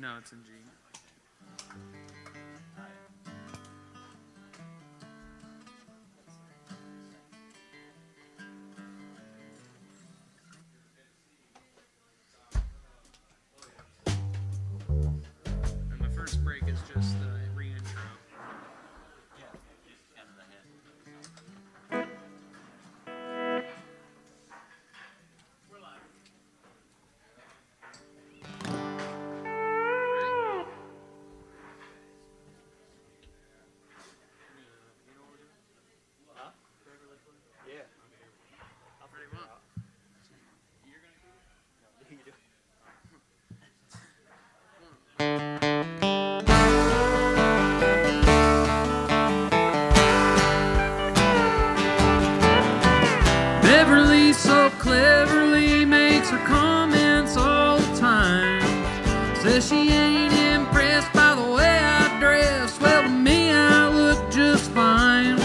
No, it's in G. And the first break is just the re-intro. Beverly so cleverly makes her comments all the time. Says she ain't impressed by the way I dress. Well, to me, I look just fine.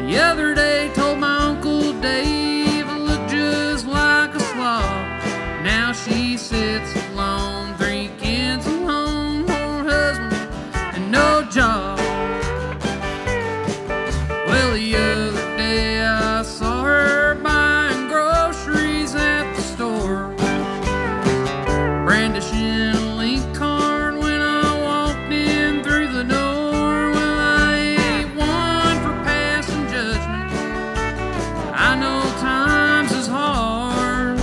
The other day, told my Uncle Dave I look just like a slob. Now she sits alone, 3 kids alone, no husband and no job. Well, the other day I saw her buying groceries at the store, brandishing a link card when I walked in through the door. Well, I ain't one for passing judgment. I know times is hard.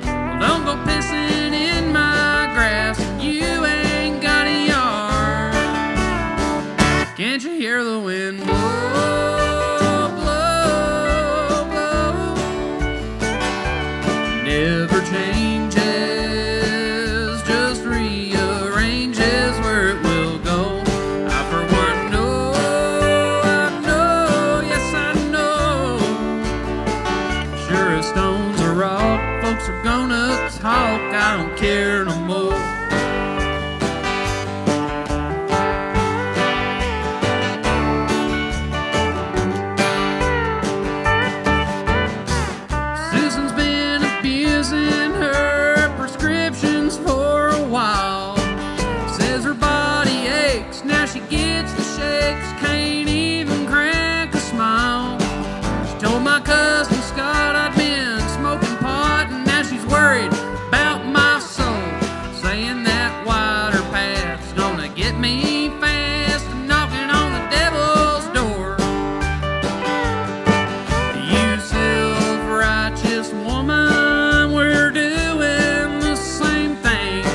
Well, don't go pissing in my grass if you ain't got a yard. Can't you hear the wind blow? Never changes, just rearranges where it will go. I for one know, yes I know. Sure as stones or rock, folks are gonna talk, I don't care no more. Susan's been abusing her prescriptions for a while. Says her body aches, now she gets the shakes, can't even crack a smile. She told my cousin Scott I'd been smoking pot, and now she's worried about my soul, saying that wider path's gonna get me fast and knocking on the devil's door. You self-righteous woman, we're doing the same thing.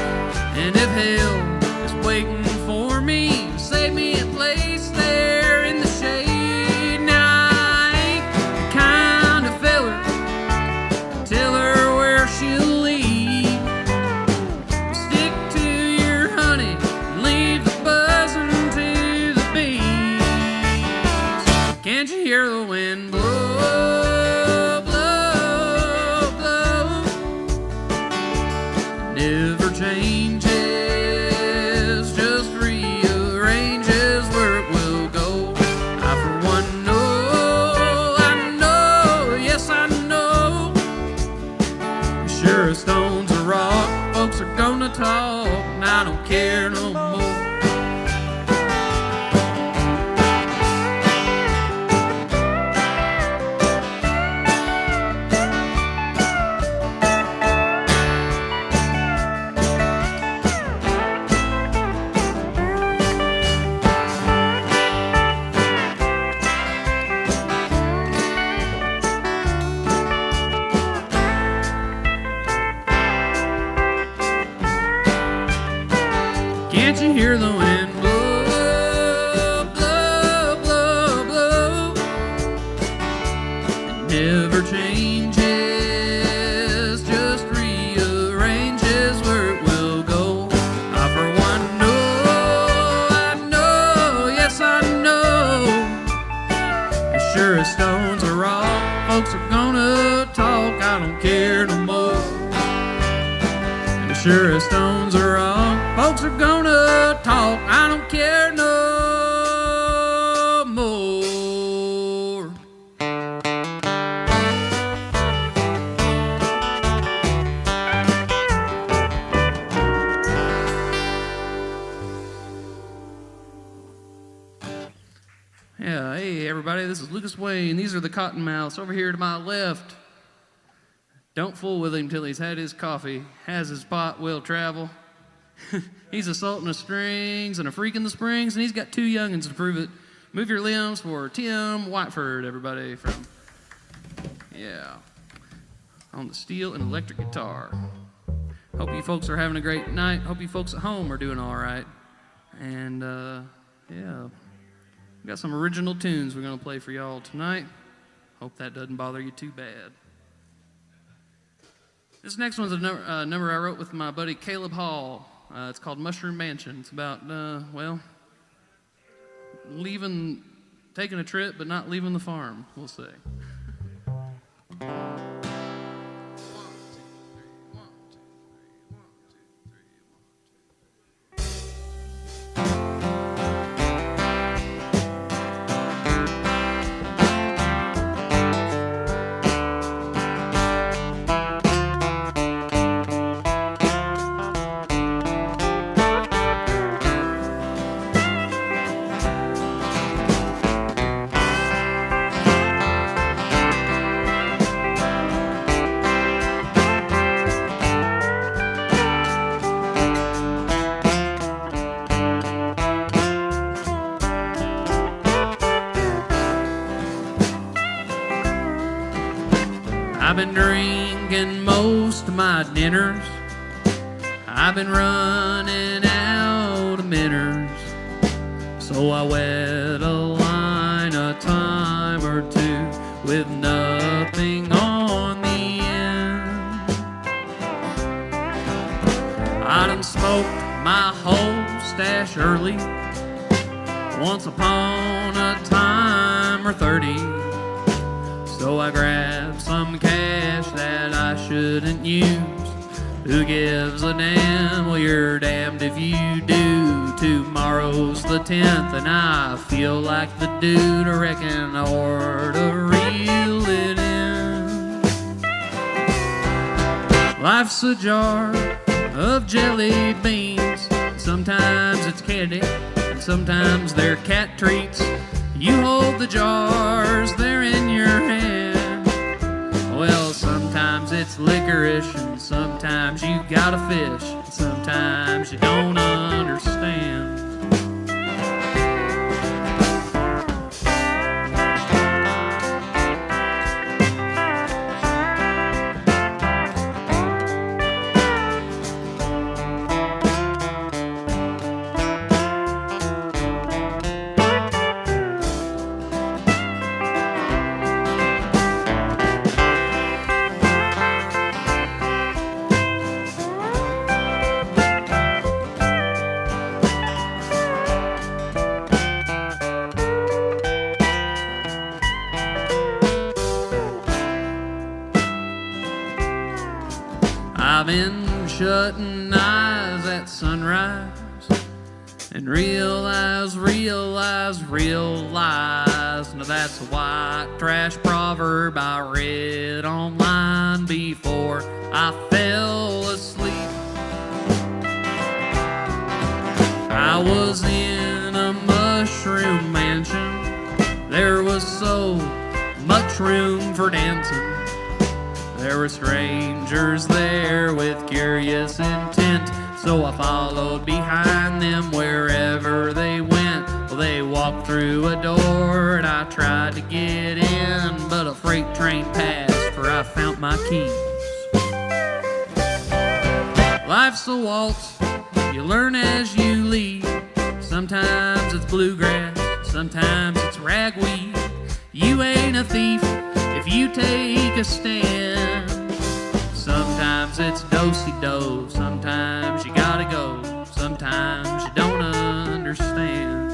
And if hell is waiting for me, save me a place there in the shade. Now I ain't the kind of feller to tell her where she'll leave. Stick to your honey and leave the buzzing to the bees. Can't you hear the wind blow, blow, blow? Never changes, just rearranges where it will go. I for one know, yes I know. Sure as stones or rock, folks are gonna talk, and I don't care no more. Can't you hear the wind blow, blow, blow, blow? It never changes, just rearranges where it will go. I for one know, yes I know. As sure as stones are rock, folks are gonna talk, I don't care no more. And as sure as stones are rock, folks are gonna talk, I don't care no more. Yeah, hey everybody, this is Lucas Wayne. These are the Cottonmouths. Over here to my left. Don't fool with him till he's had his coffee. Has his pot, will travel. He's a salt in the strings and a freak in the springs, and he's got two youngins to prove it. Move your limbs for Tim Whiteford, everybody, from, on the steel and electric guitar. Hope you folks are having a great night. Hope you folks at home are doing all right. And, we got some original tunes we're going to play for y'all tonight. Hope that doesn't bother you too bad. This next one's a number I wrote with my buddy Caleb Hall. It's called Mushroom Mansion. It's about, taking a trip, but not leaving the farm, we'll say. I've been drinking most of my dinners. I've been running out of minnows. So I wet a line a time or two with nothing on the end. I done smoked my whole stash early, once upon a time or 30. So I grabbed some cash that I shouldn't use. Who gives a damn? Well, you're damned if you do. Tomorrow's the 10th and I feel like the dude. I reckon I ought to reel it in. Life's a jar of jelly beans. Sometimes it's candy and sometimes they're cat treats. You hold the jars, they're in your hand. Well, sometimes it's licorice, and sometimes you got a fish, and sometimes you don't understand. I've been shutting eyes at sunrise and realize. Now that's a white trash proverb I read online before I fell asleep. I was in a mushroom mansion. There was so much room for dancing. There were strangers there with curious intent, so I followed behind them wherever they went. Well, they walked through a door and I tried to get in, but a freight train passed for I found my keys. Life's a waltz, you learn as you lead. Sometimes it's bluegrass, sometimes it's ragweed. You ain't a thief if you take a stand. Sometimes it's do-si-do, sometimes you gotta go, sometimes you don't understand.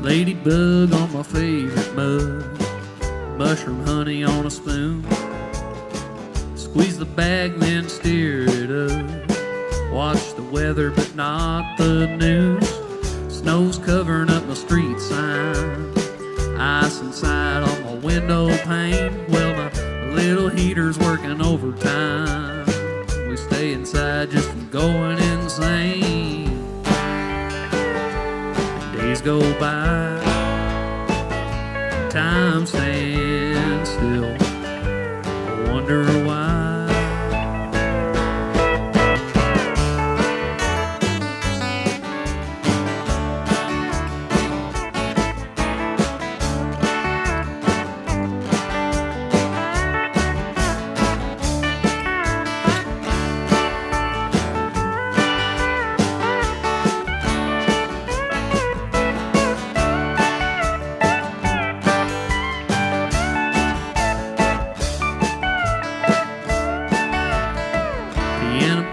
Ladybug on my favorite mug, mushroom honey on a spoon. Squeeze the bag, then steer it up. Watch the weather, but not the news. Snow's covering up my street sign. Ice inside on my window pane. Well, my little heater's working overtime. We stay inside just from going insane. Days go by, time stands still. I wonder why.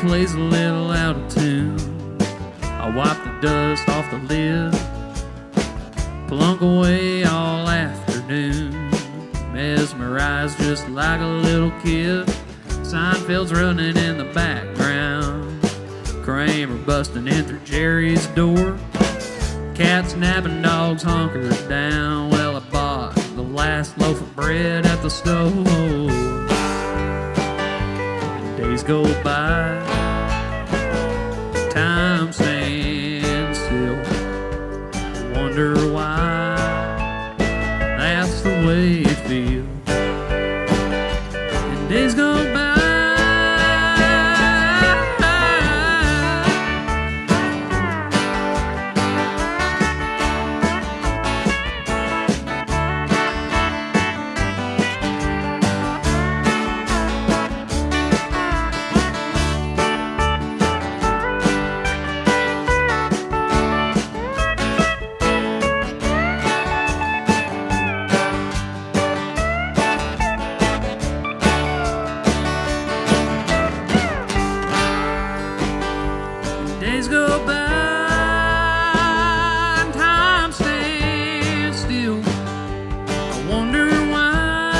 Plays a little out of tune. I wipe the dust off the lid, plunk away all afternoon, mesmerized just like a little kid. Seinfeld's running in the background, Kramer busting in through Jerry's door, cats napping, dogs hunkered down. Well, I bought the last loaf of bread at the stove. Days go by, time stands still. Wonder why. That's the way it feels. And days go by. Days go by, and time stands still. I wonder why.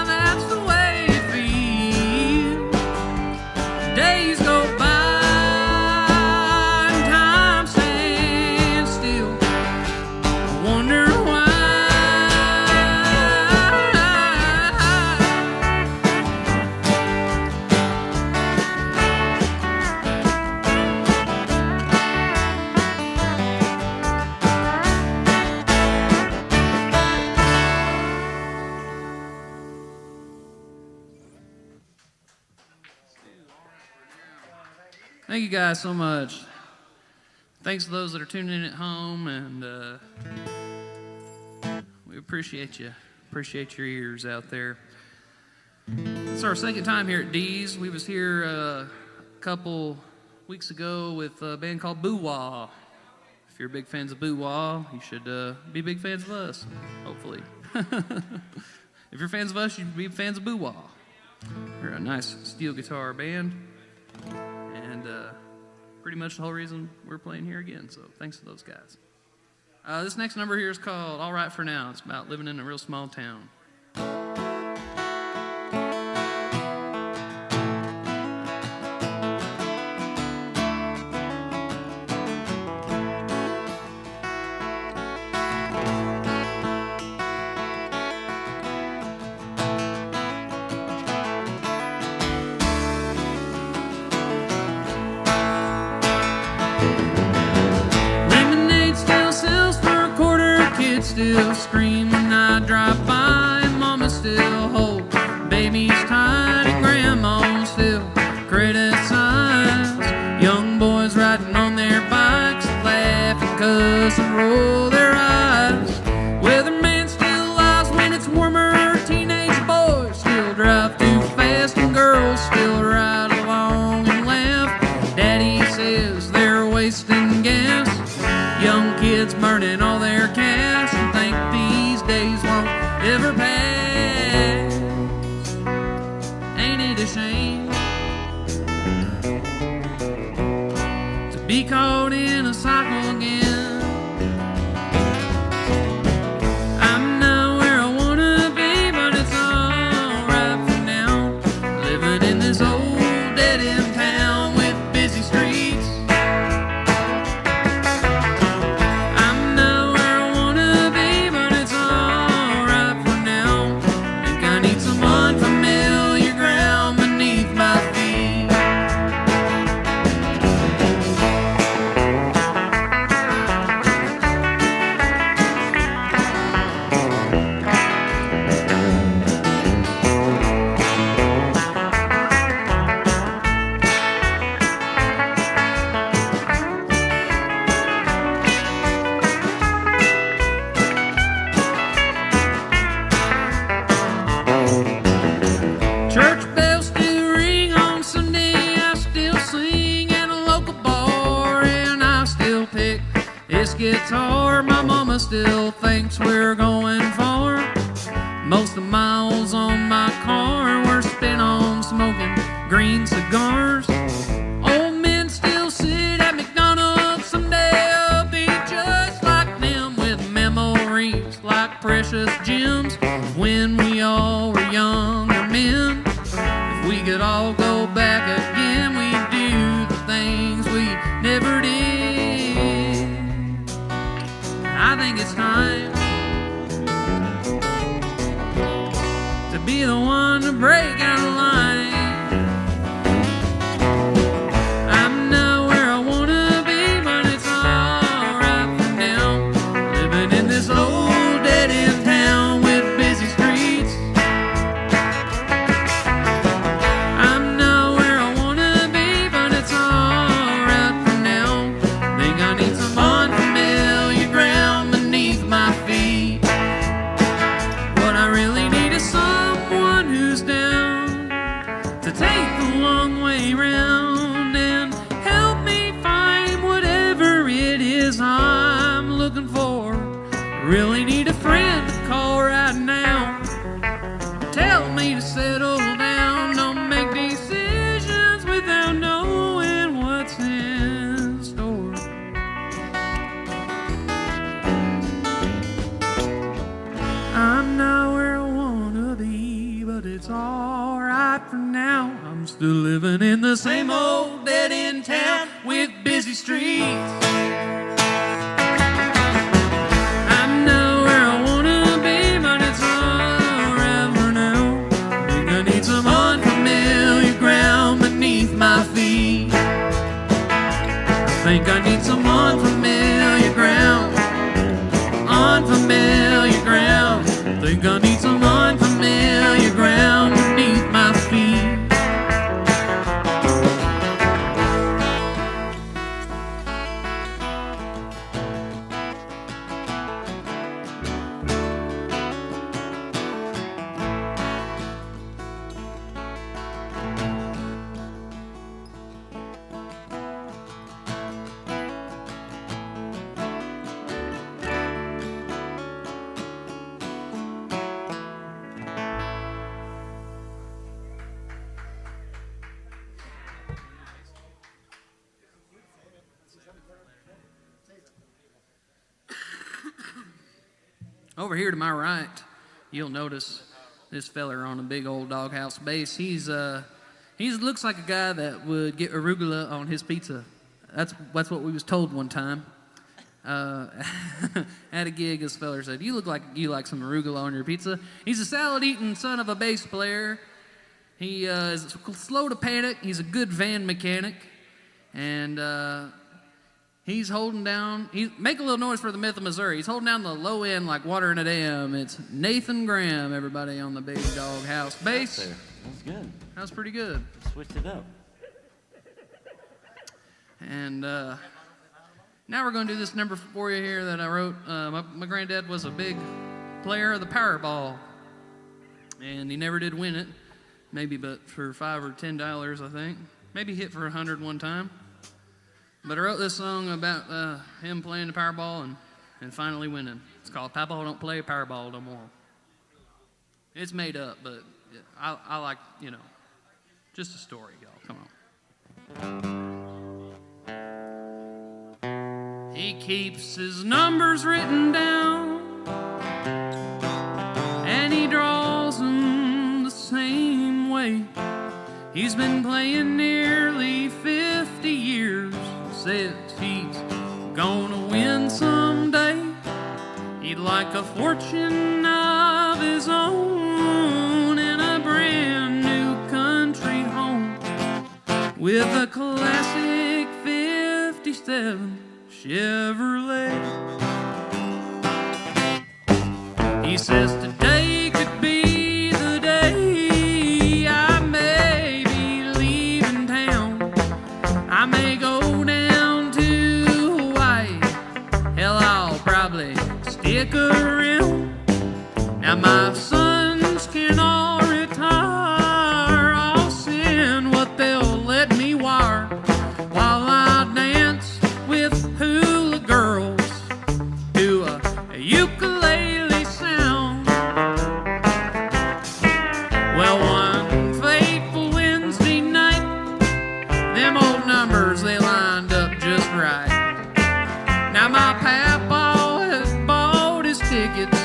That's the way it feels. Days go by, and time stands still. I wonder why. Thank you guys so much. Thanks to those that are tuning in at home, and we appreciate you. Appreciate your ears out there. It's our second time here at D's. We was here a couple weeks ago with a band called Boo Wah. If you're big fans of Boo Wah, you should be big fans of us, hopefully. If you're fans of us, you should be fans of Boo Wah. We're a nice steel guitar band. And pretty much the whole reason we're playing here again, so thanks to those guys. This next number here is called All Right For Now. It's about living in a real small town. Still screaming, I drive by, and Mama still hold babies tight, and Grandma still criticize young boys riding on their bikes, laugh and cuss and roll their eyes. Weatherman still lies when it's warmer, teenage boys still drive too fast, and girls still ride along and laugh. Daddy says they're wasting gas, young kids burning all their cash, and think these days won't ever pass. Ain't it a shame to be caught in a cycle again? door. My mama still thinks we're going far. Most of the miles on my car were spent on smoking green cigars. Old men still sit at McDonald's. Someday I'll be just like them, with memories like precious gems when we all were younger men. If we could all go back again, we'd do the things we never did. I think it's time to be the one to break out of line. I'm not where I wanna be, but it's alright for now. Living in this old dead-end town with busy streets. I'm not where I wanna be, but it's alright for now. Think I need some unfamiliar ground beneath my feet. What I really need is someone who's down to take the long way round and help me find whatever it is I'm looking for. I really need a friend to call right now. Tell me to settle down, don't make decisions without knowing what's in store. I'm not where I wanna be, but it's alright for now. I'm still living in the same old dead-end town with busy streets. I'm not where I wanna be, but it's alright for now. I think I need some unfamiliar ground beneath my feet. I think I need some unfamiliar ground. Unfamiliar ground. I think I need some unfamiliar ground beneath my feet. Over here to my right, you'll notice this feller on a big old doghouse bass. He looks like a guy that would get arugula on his pizza. That's what we was told one time. At a gig, this feller said, "You look like you like some arugula on your pizza." He's a salad-eating son of a bass player. He is slow to panic. He's a good van mechanic, and he's holding down. Make a little noise for the Myth of Missouri. He's holding down the low end like water in a dam. It's Nathan Graham, everybody, on the big dog house bass. That's good. That was pretty good. Switched it up. And now we're going to do this number for you here that I wrote. My granddad was a big player of the Powerball, and he never did win it. Maybe but for $5 or $10, I think. Maybe hit for 100 one time. But I wrote this song about him playing the Powerball and finally winning. It's called Papa Don't Play Powerball No More. It's made up, but I like, just a story, y'all. Come on. He keeps his numbers written down, and he draws them the same way. He's been playing nearly 50 years. Says he's gonna win someday. He'd like a fortune of his own in a brand new country home with a classic 57 Chevrolet. He says today could be the day I may be leaving town. I may go down to Hawaii. Hell, I'll probably stick around. Now my sons can all retire. I'll send what they'll let me wire while I dance with hula girls ukulele sound. Well, one fateful Wednesday night, them old numbers, they lined up just right. Now my papa had bought his tickets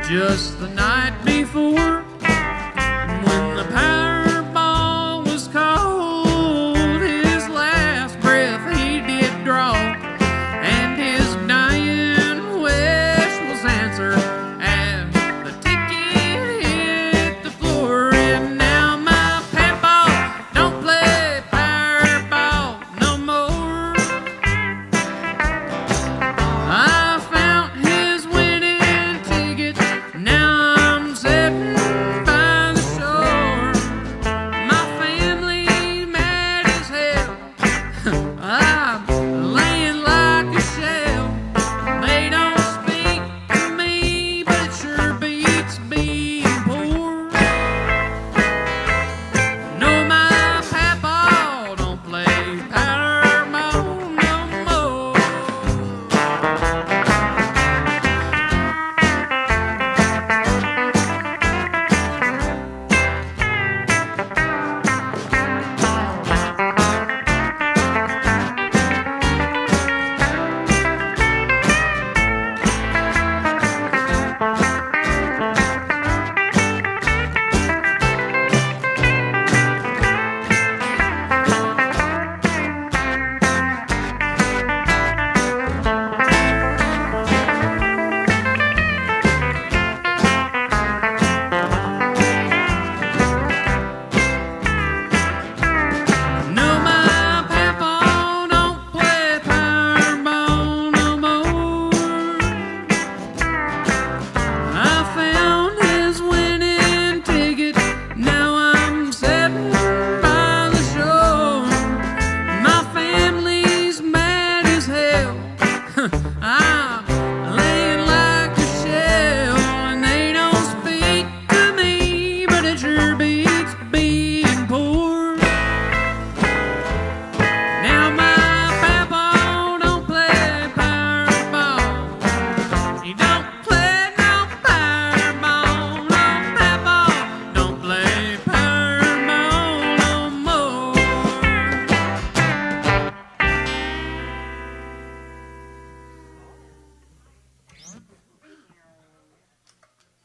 just the night before. And when the Powerball was called, his last breath he did draw, and his dying wish was answered as the ticket hit the floor. And now my papa don't play Powerball no more. I found his winning ticket. Now I'm sitting by the shore. My family mad as hell. I'm laying like a shell. They don't speak to me, but it sure beats being poor. No, my papa don't play Powerball no more. No, my papa don't play Powerball no more. I found his winning ticket. Now I'm sitting by the shore. My family's mad as hell. I'm laying like a shell, and they don't speak to me, but it sure beats being poor. Now my papa don't play Powerball. He don't play no Powerball. No, papa don't play Powerball no more.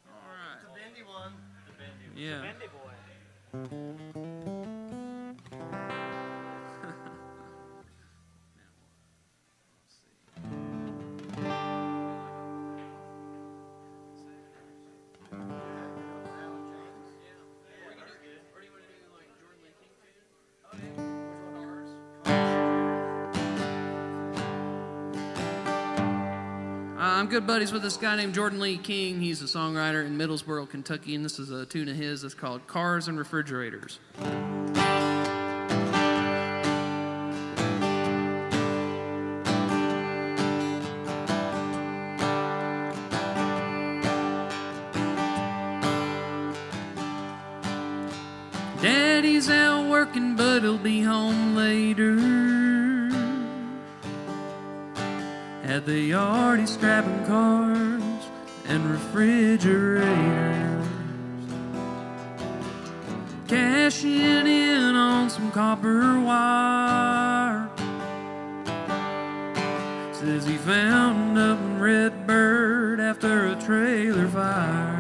All right. The bendy one. Yeah. Bendy boy. I'm good buddies with this guy named Jordan Lee King. He's a songwriter in Middlesboro, Kentucky, and this is a tune of his that's called Cars and Refrigerators. Daddy's out working, but he'll be home later. At the yard, he's scrapping cars and refrigerators, cashing in on some copper wire. Says he found up in Redbird after a trailer fire.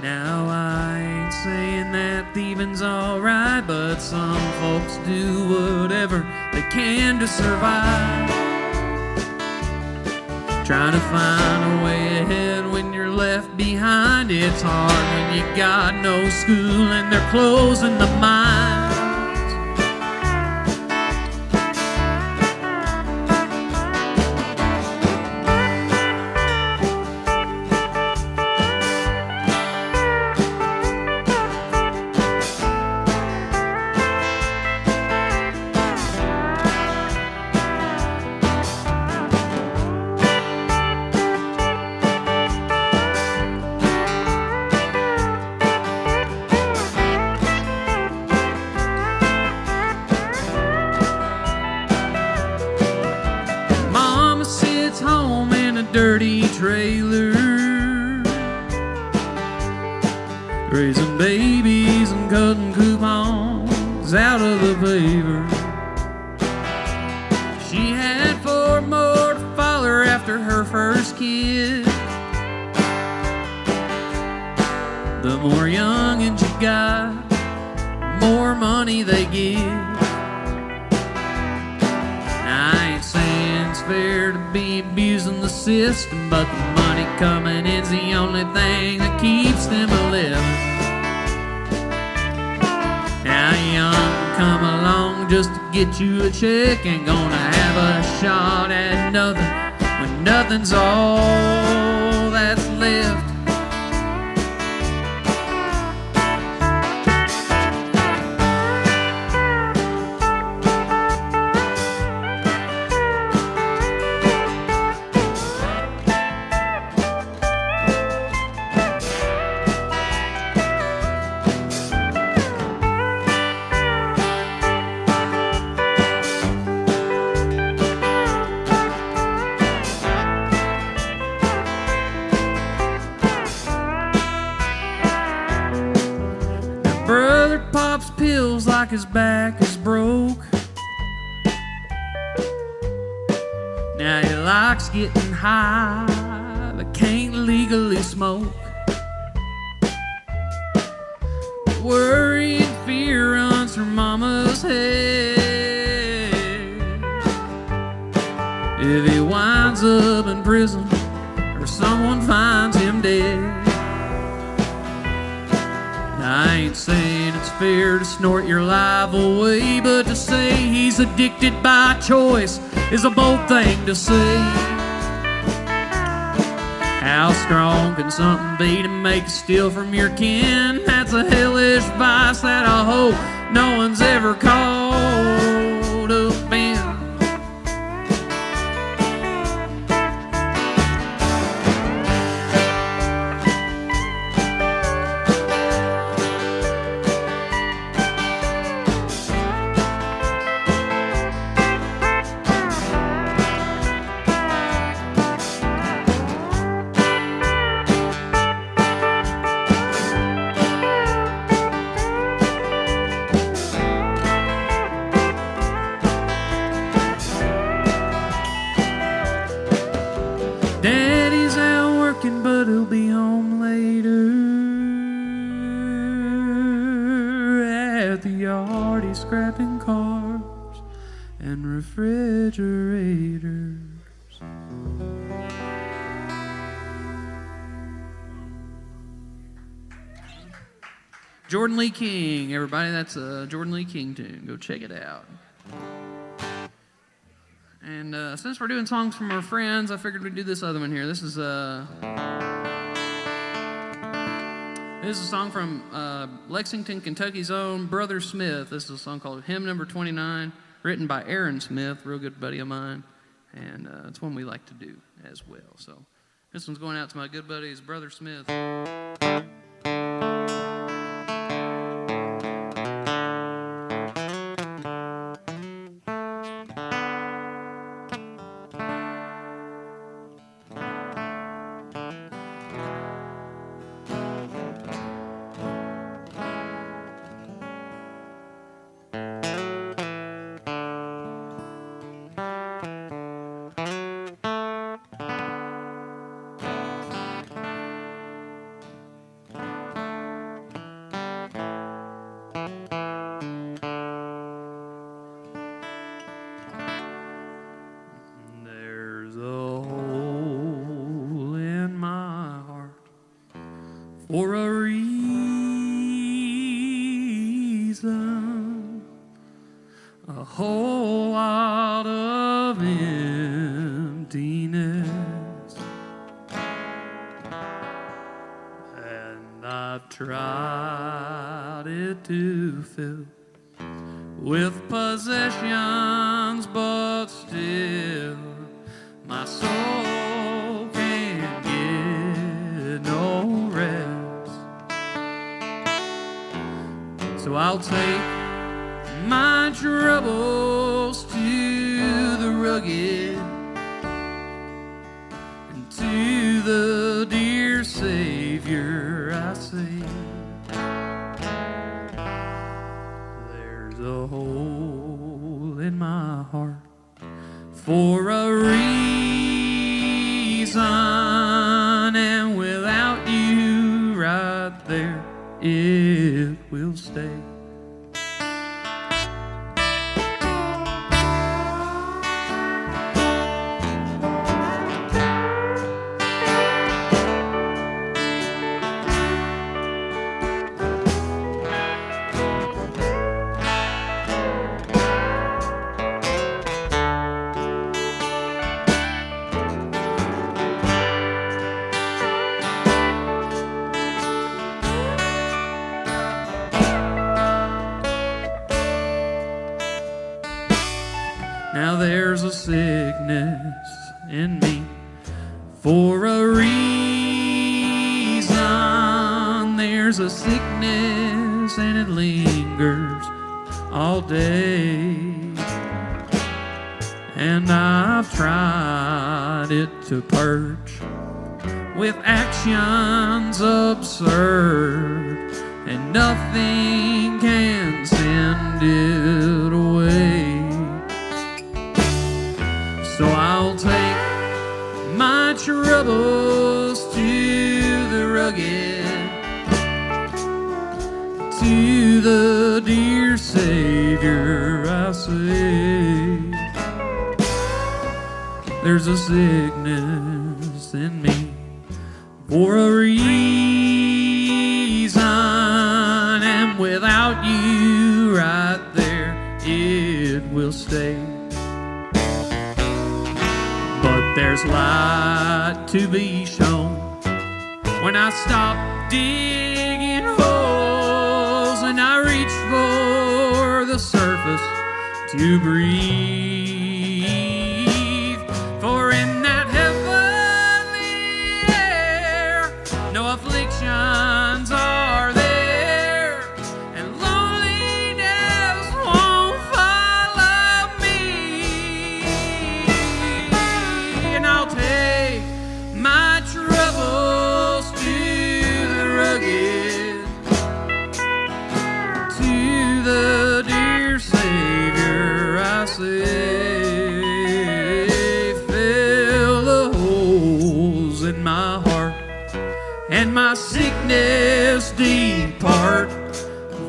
Now I ain't saying that thieving's alright, but some folks do whatever they can to survive. Trying to find a way ahead when you're left behind. It's hard when you got no school and they're closing the mines. dirty trailer, raising babies and cutting coupons out of the paper. She had 4 more to follow after her first kid. The more youngins you got, the more money they give. Now, I ain't saying it's fair to be abusing the system, but the money coming in's the only thing that keeps them alive. Now, young come along just to get you a check, ain't gonna have a shot at nothing when nothing's all that's left. Brother pops pills like his back is broke. Now he likes getting high, but can't legally smoke. Worry and fear runs through mama's head if he winds up in prison or someone finds him dead. I ain't saying it's fair to snort your life away, but to say he's addicted by choice is a bold thing to say. How strong can something be to make you steal from your kin? That's a hellish vice that I hope no one's ever caught up in. Daddy's out working, but he'll be home later. At the yard, he's scrapping cars and refrigerators. Jordan Lee King, everybody, that's a Jordan Lee King tune. Go check it out. And since we're doing songs from our friends, I figured we'd do this other one here. This is a song from Lexington, Kentucky's own Brother Smith. This is a song called Hymn Number 29, written by Aaron Smith, real good buddy of mine. And it's one we like to do as well. So this one's going out to my good buddies, Brother Smith. For a reason, a whole lot of emptiness, and I've tried it to fill with possessions, but still my soul can't get no rest. So I'll take my troubles to the rugged and it will stay. Now there's a sickness in me for a reason. There's a sickness and it lingers all day. And I've tried it to purge with actions absurd, and nothing can send it away. So I'll take my troubles to the rugged, to the dear Savior I say. There's a sickness in me for a reason, and without you right there, it will stay. But there's light to be shown when I stop digging holes and I reach for the surface to breathe. For in that heavenly air, no afflictions are there, and loneliness won't follow me. And I'll take my troubles to the rugged, to the dear Savior I say. Fill the holes in my heart and my sickness depart,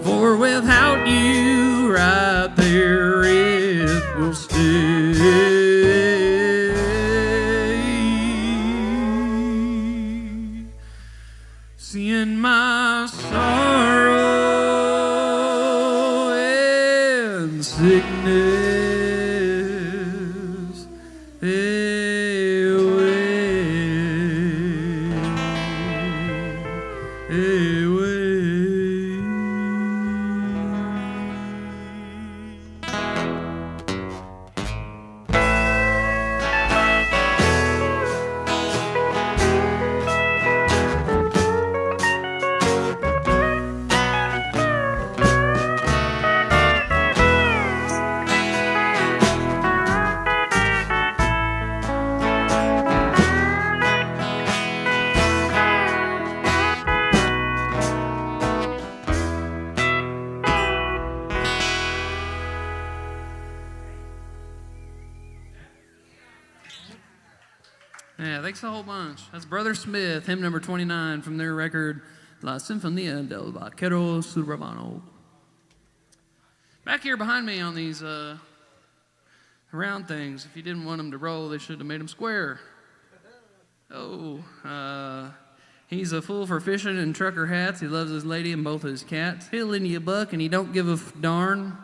for without you right there it will stay. Seeing my sorrow and sickness away. Yeah, thanks a whole bunch. That's Brother Smith, hymn number 29 from their record La Sinfonía del Vaquero Suburbano. Back here behind me on these round things, if you didn't want them to roll, they should have made them square. Oh, he's a fool for fishing and trucker hats. He loves his lady and both his cats. He'll lend you a buck and he don't give a darn.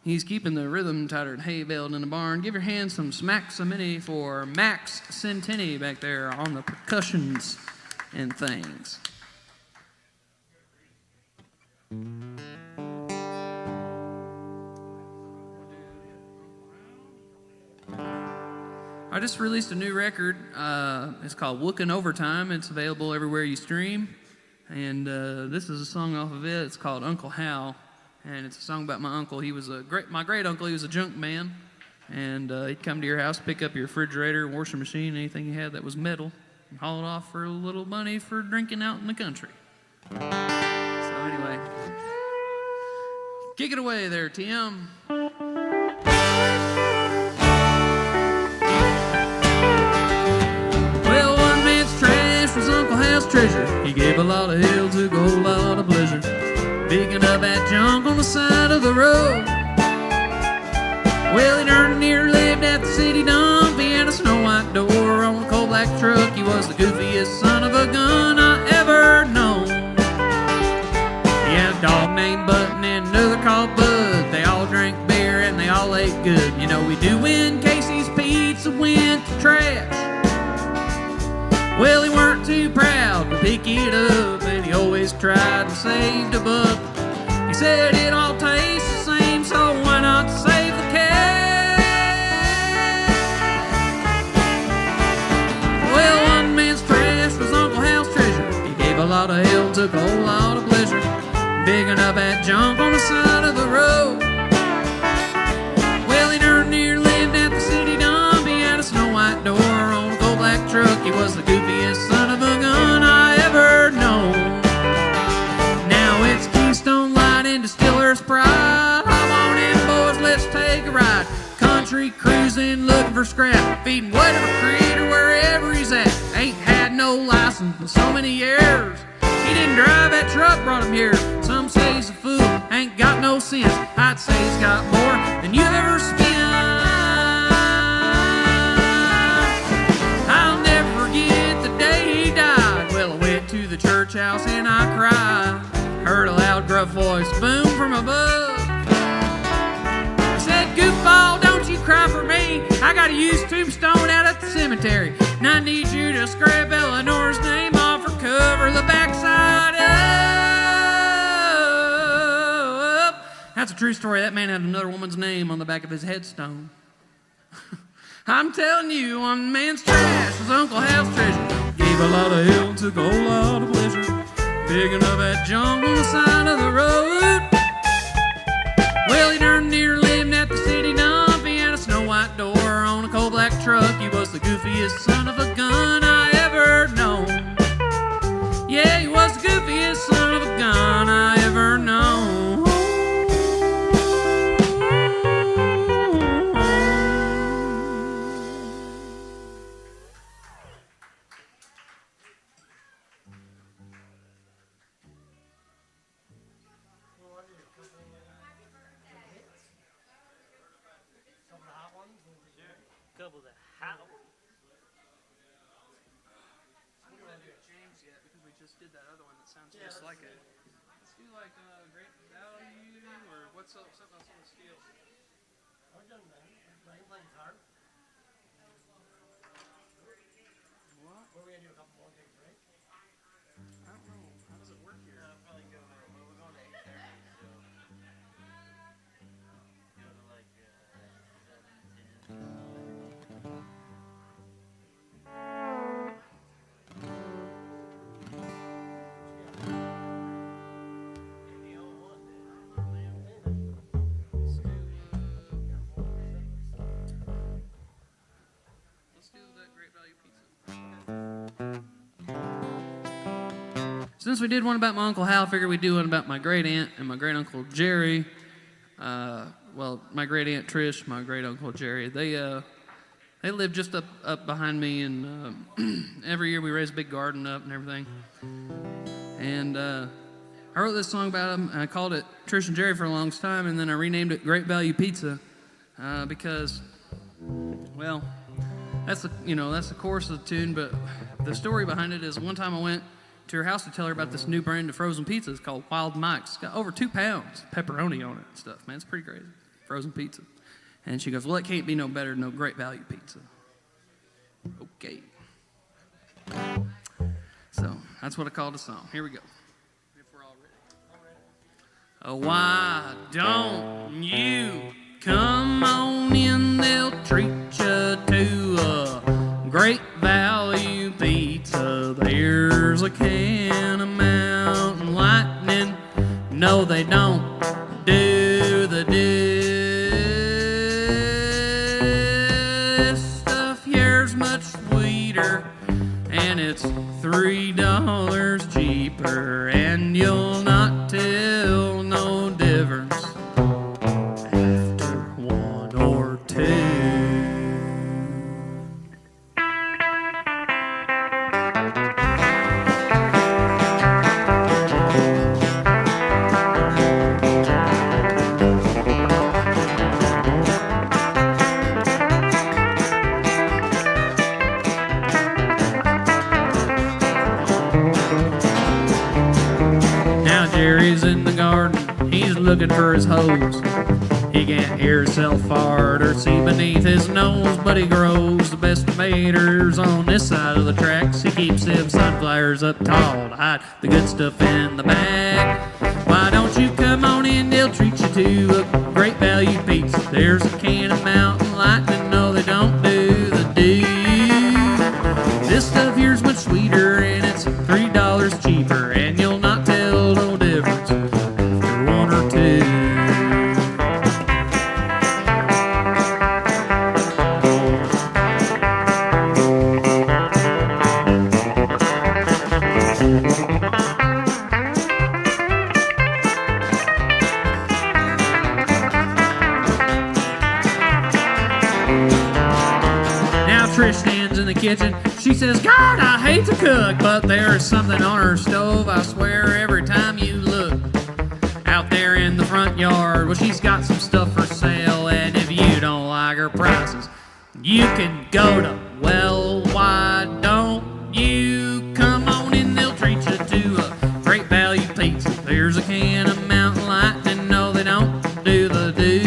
He's keeping the rhythm tighter than hay baled in the barn. Give your hands some smacks a minute for Max Centini back there on the percussions and things. I just released a new record. It's called Wookin' Overtime. It's available everywhere you stream. And this is a song off of it. It's called Uncle Hal. And it's a song about my uncle. He was my great uncle. He was a junk man, and he'd come to your house, pick up your refrigerator, washing machine, anything you had that was metal, and haul it off for a little money for drinking out in the country. So anyway, kick it away there, Tim. Well, one man's trash was Uncle Hal's treasure. He gave a lot of hell, took a whole lot of pleasure. junk on the side of the road. Well, he darn near lived at the city dump. He had a snow white door on a coal black truck. He was the goofiest son of a gun I ever known. He had a dog named Button and another called Bud. They all drank beer and they all ate good. You know we do when Casey's Pizza went to trash. Well, he weren't too proud to pick it up, and he always tried to save a buck. He said it all tastes the same, so why not save the cat? Well, one man's trash was Uncle Hal's treasure. He gave a lot of hell, took a whole lot of pleasure, digging up that junk on the side of the road. Well, he darn near lived at the city dump. He had a snow white door on a coal black truck. He was the goofiest son of a gun I ever known. Now it's Keystone Light and Distiller's Pride. Hop on in, boys, let's take a ride. Country cruising, looking for scrap, feeding whatever critter wherever he's at. Ain't had no license in so many years. He didn't drive that truck, brought him here. Some say he's a fool, ain't got no sense. I'd say he's got more than you ever spent. I'll never forget the day he died. Well, I went to the church house and I cried. Heard a loud gruff voice boom from above. I said, goofball, don't you cry for me. I got a used tombstone out at the cemetery, and I need you to scrap Eleanor's name off her cover, the backside up. That's a true story. That man had another woman's name on the back of his headstone. I'm telling you, one man's trash was Uncle Hal's treasure. Gave a lot of hell, took a whole lot of pleasure, digging up that junk on the side of the road. Well, he darn near lived at the city dump. He had a snow white door on a coal black truck. He was the goofiest son of a gun I ever known. Yeah, he was the goofiest son of a gun I ever known. Couple of the hot ones. I don't want to do James yet because we just did that other one that sounds just like it. Let's do like Great Value or what's up, something else on the steel. I've done that. Playing guitar. What? We're going to do a couple more, take a break. I don't know. How does it work here? Probably go, well, we're going to 8:30, so. Go to like 7, 10. Since we did one about my Uncle Hal, I figured we'd do one about my great aunt and my great uncle Jerry. Well, my great aunt Trish, my great uncle Jerry. They live just up behind me, and every year we raise a big garden up and everything. And I wrote this song about them, and I called it Trish and Jerry for a long time, and then I renamed it Great Value Pizza because, well, that's the chorus of the tune. But the story behind it is one time I went to her house to tell her about this new brand of frozen pizza. It's called Wild Mike's. It's got over 2 pounds pepperoni on it and stuff, man. It's pretty crazy. Frozen pizza. And she goes, well, it can't be no better than no Great Value Pizza. Okay. So that's what I called the song. Here we go. If we're all ready. Oh, why don't you come on in? They'll treat you to a Great Value Pizza. There's a can of Mountain Lightning. No, they don't do the stuff here's much sweeter, and it's $3 cheaper, and you'll not tell no difference after one or two. looking for his hose. He can't hear himself fart or see beneath his nose, but he grows the best tomatoes on this side of the tracks. He keeps them sunflowers up tall to hide the good stuff in the bag. Why don't you come on in, they'll treat you to a great value pizza. There's a can of Mountain Lightning, no they don't do the do. This stuff here's much sweeter and it's $3 cheaper, and you'll not tell no difference after one or two. Trish stands in the kitchen. She says, God, I hate to cook, but there is something on her stove, I swear, every time you look. Out there in the front yard, well, she's got some stuff for sale, and if you don't like her prices, you can go to, well, why don't you come on in, they'll treat you to a great value pizza. There's a can of Mountain Lightning, no, they don't do the do.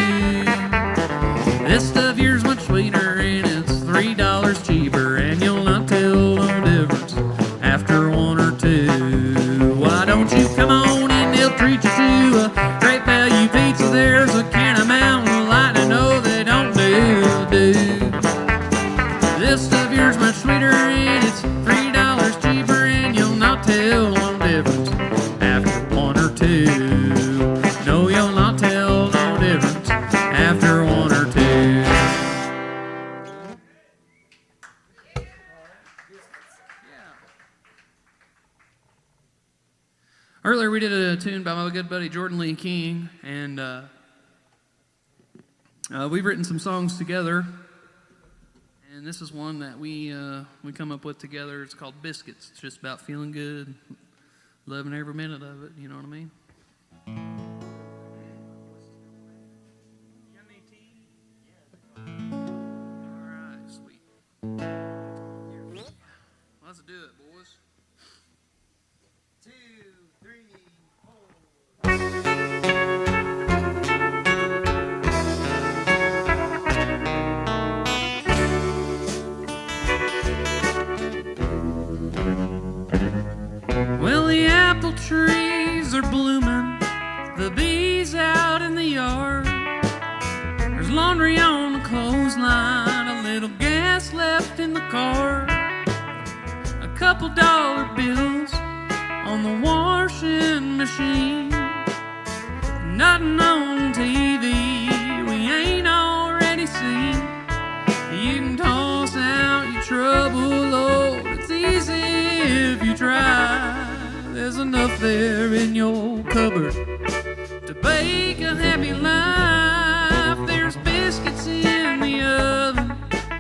This stuff here's much sweeter and it's $3 cheaper, and you'll not tell no difference after one or two. Why don't you come on in, they'll treat you to a great value pizza. There's a can of Mountain Lightning, no they don't do. This stuff here's much sweeter and it's $3 cheaper, and you'll not tell no difference after one or two. No, you'll not tell no difference after one or two. Earlier we did a tune by my good buddy Jordan Lee King, and we've written some songs together, and this is one that we come up with together. It's called Biscuits. It's just about feeling good, loving every minute of it, you know what I mean? All right, sweet. Let's do it, boys. 2, 3, 4. Well, the apple trees are blooming, the bees out in the yard. There's laundry on the clothesline, a little gas left in the car, a couple dollar bills on the washing machine, nothing on TV we ain't already seen. You can toss out your trouble, Lord, it's easy if you try. There's enough there in your cupboard to bake a happy life. There's biscuits in the oven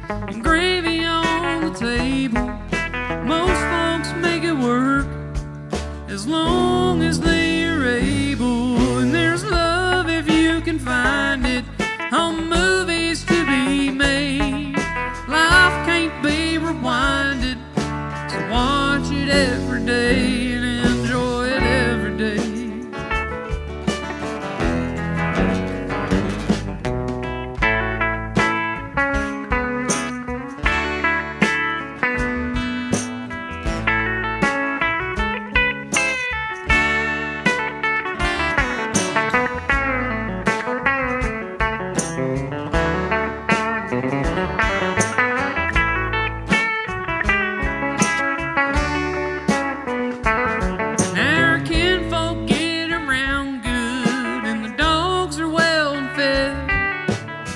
and gravy on the table. Most folks make it work as long as they're able, and there's love if you can find it on movies to be made. Life can't be rewinded, so watch it every day and enjoy it every day.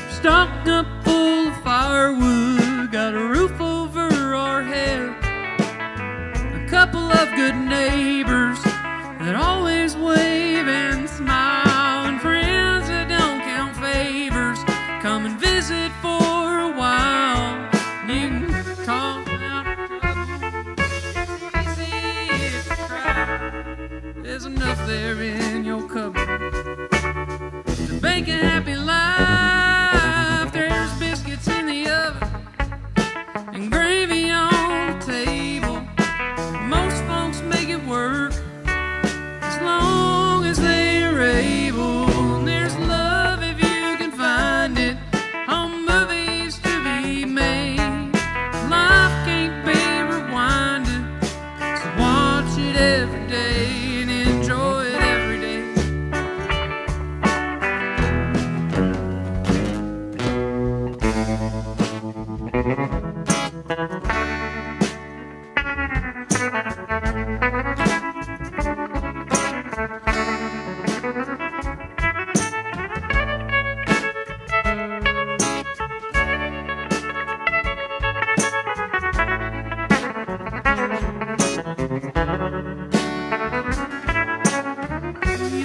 Stocked up full of firewood, got a roof over our head, a couple of good neighbors that always wave and smile, and friends that don't count favors come and visit for a while. You can talk about trouble, it's easy if you try. There's enough there in your cupboard to bake a happy life. There's biscuits in the oven and gravy on the table. Most folks make it work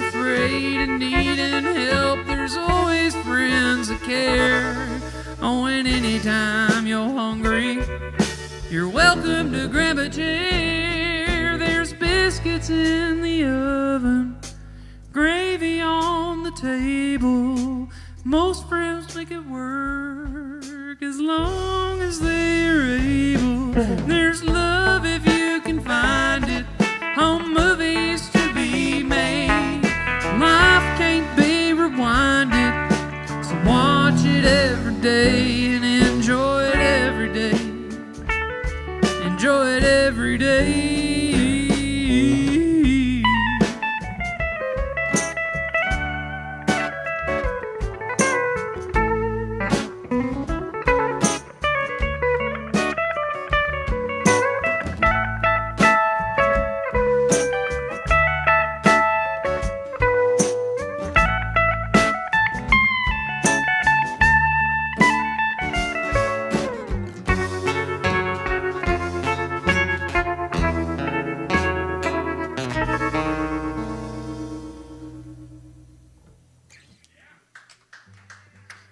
Afraid and needing help, there's always friends that care. Oh, and anytime you're hungry, you're welcome to grab a chair. There's biscuits in the oven, gravy on the table. Most friends make it work as long as they're able. There's love if you can find it, home movies to be made. Life can't be rewinded, so watch it every day and enjoy it every day. Enjoy it every day.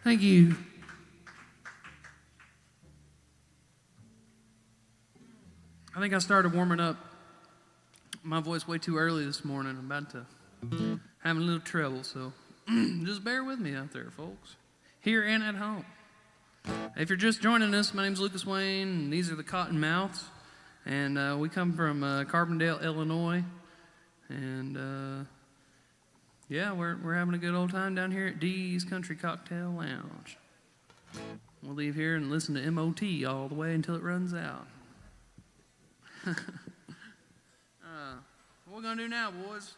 Thank you. I think I started warming up my voice way too early this morning. I'm about to having a little trouble, so just bear with me out there, folks, here and at home. If you're just joining us, my name's Lucas Wayne, and these are the Cottonmouths, and we come from Carbondale, Illinois, and yeah, we're having a good old time down here at Dee's Country Cocktail Lounge. We'll leave here and listen to MOT all the way until it runs out. What we gonna do now, boys?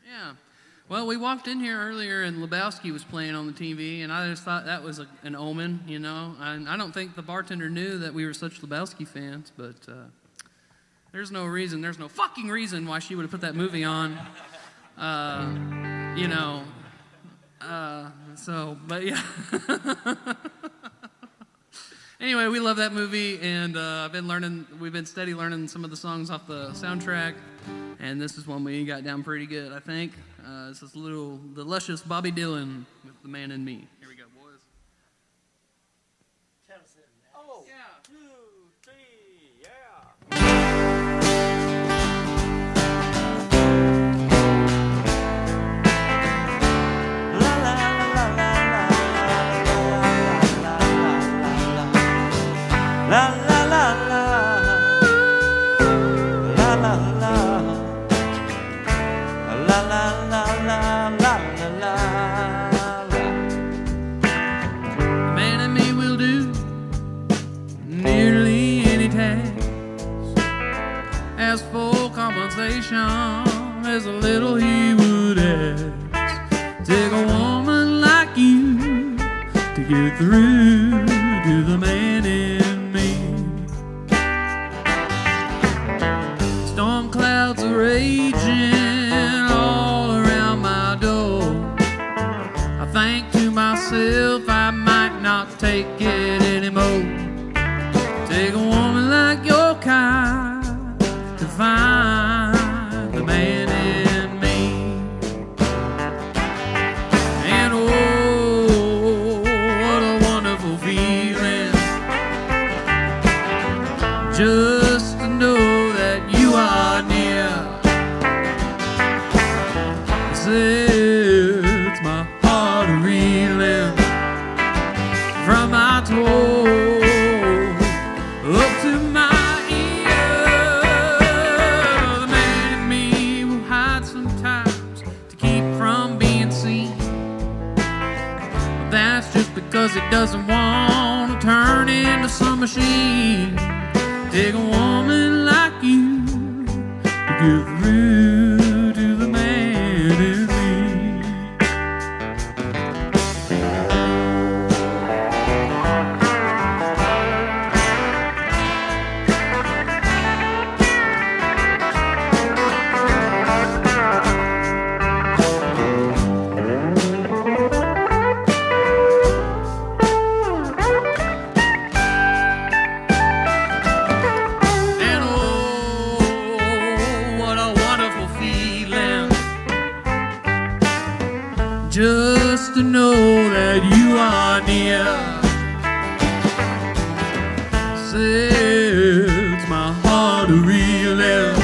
Yeah. Well, we walked in here earlier and Lebowski was playing on the TV, and I just thought that was an omen, you know. I don't think the bartender knew that we were such Lebowski fans, but there's no fucking reason why she would have put that movie on, you know. But yeah. Anyway, we love that movie, and we've been steady learning some of the songs off the soundtrack, and this is one we got down pretty good, I think. This is the luscious Bobby Dylan with The Man in Me. Here we go, boys. Oh, Yeah. 2, 3, yeah. La la la la, la la la, la la la la, la la la. The man in me will do nearly any task. As for compensation, there's a little he would ask. Take a woman like you to get through to the man in me. Storm clouds are raging all around my door. I think to myself I might not take it anymore. Take a woman like your kind to find the man in me. And oh, what a wonderful feeling just to know that you are near. It sets my heart reeling from my toe up to my ear. The man in me will hide sometimes to keep from being seen. But that's just because it doesn't want to turn into some machine. Take a woman like you to get through to the man in me. near. Sets my heart reeling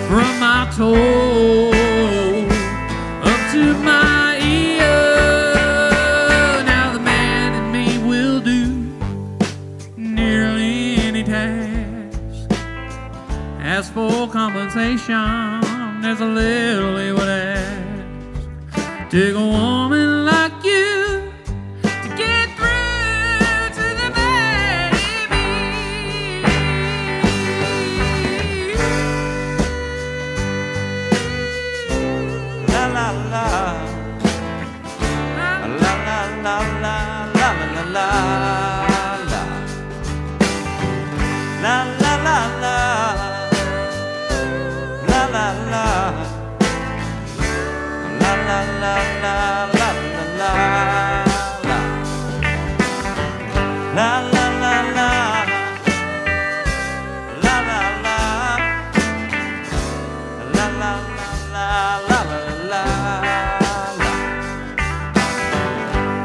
from my toe up to my ear. Now the man in me will do nearly any task. As for compensation, there's a little he would ask. Take a woman like you to get through to the baby. La la la. La la la la la la la la. La la la la. La la la. La la la la la la la. La la la la. La la la. La la la la la la.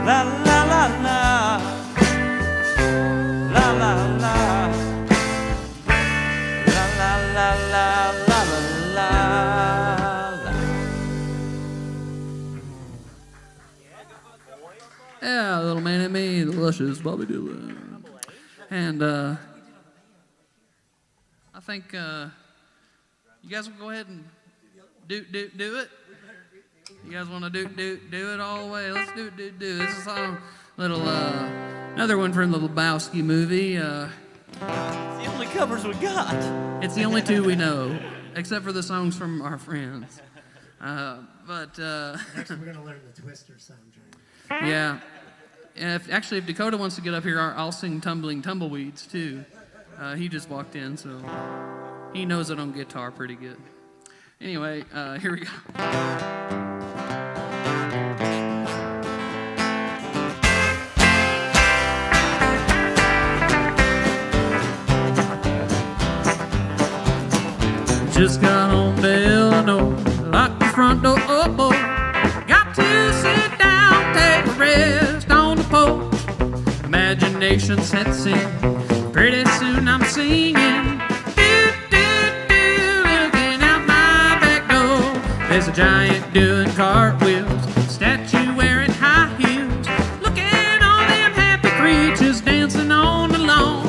La la la la. La la la. La la la la la la. Yeah, little man in me, the luscious Bobby Dylan. And I think you guys will go ahead and do it. You guys want to do it all the way? Let's do. This is a song, little another one from the Lebowski movie. It's the only covers we got. It's the only two we know, except for the songs from our friends. Next, we're gonna learn the Twister sound, Jerry. Yeah. And if Dakota wants to get up here, I'll sing Tumbling Tumbleweeds, too. He just walked in, so he knows it on guitar pretty good. Anyway, here we go. Just got home to Illinois, locked the front door, oh boy. Got to sit down, take a rest on the porch. Imagination sets in, pretty soon I'm singing. Do, do, do, looking out my back door. There's a giant doing cartwheels, statue wearing high heels. Looking on them happy creatures dancing on the lawn.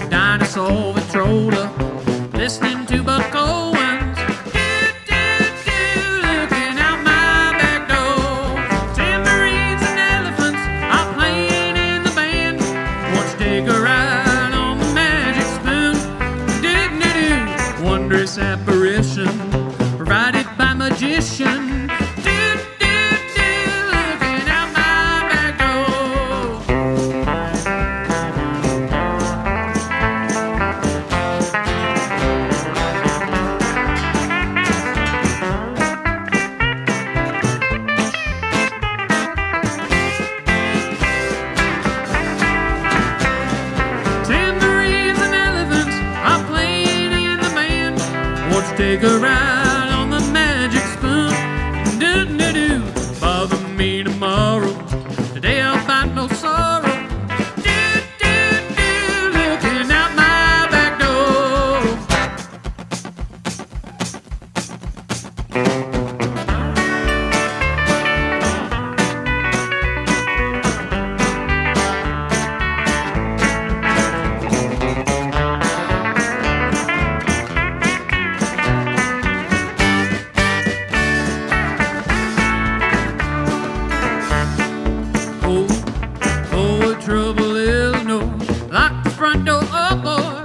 Dinosaur with trolled up, listening to Buck Owens. Looking out my back door. Tambourines and elephants are playing in the band. Won't you take a ride on the magic spoon? Do-do-do. Wondrous apparition provided by magician. Do-do-do. Looking out my back door. Tambourines and elephants are playing in the band. Won't you take a ride on the magic spoon? Do-do-do. Bother me tomorrow. Today I'll find no sorrow. Do-do-do. Looking out my back door. Oh, oh, what trouble is no. Lock the front door, oh boy.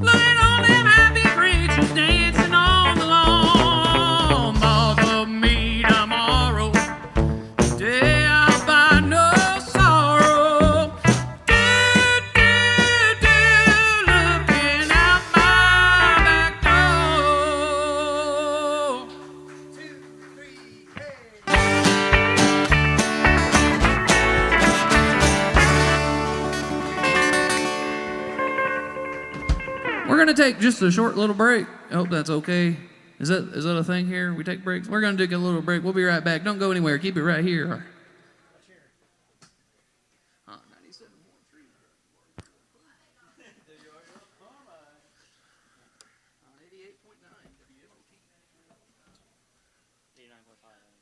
Look at all them happy creatures dancing on the lawn. Bother me tomorrow. Today I'll find no sorrow. Do, do, do, looking out my back door. 2, 3, hey. We're gonna take just a short little break. I hope that's okay. Is that a thing here? We take breaks? We're gonna take a little break. We'll be right back. Don't go anywhere. Keep it right here. 97.3. On 88.9 WMOT. 89.5.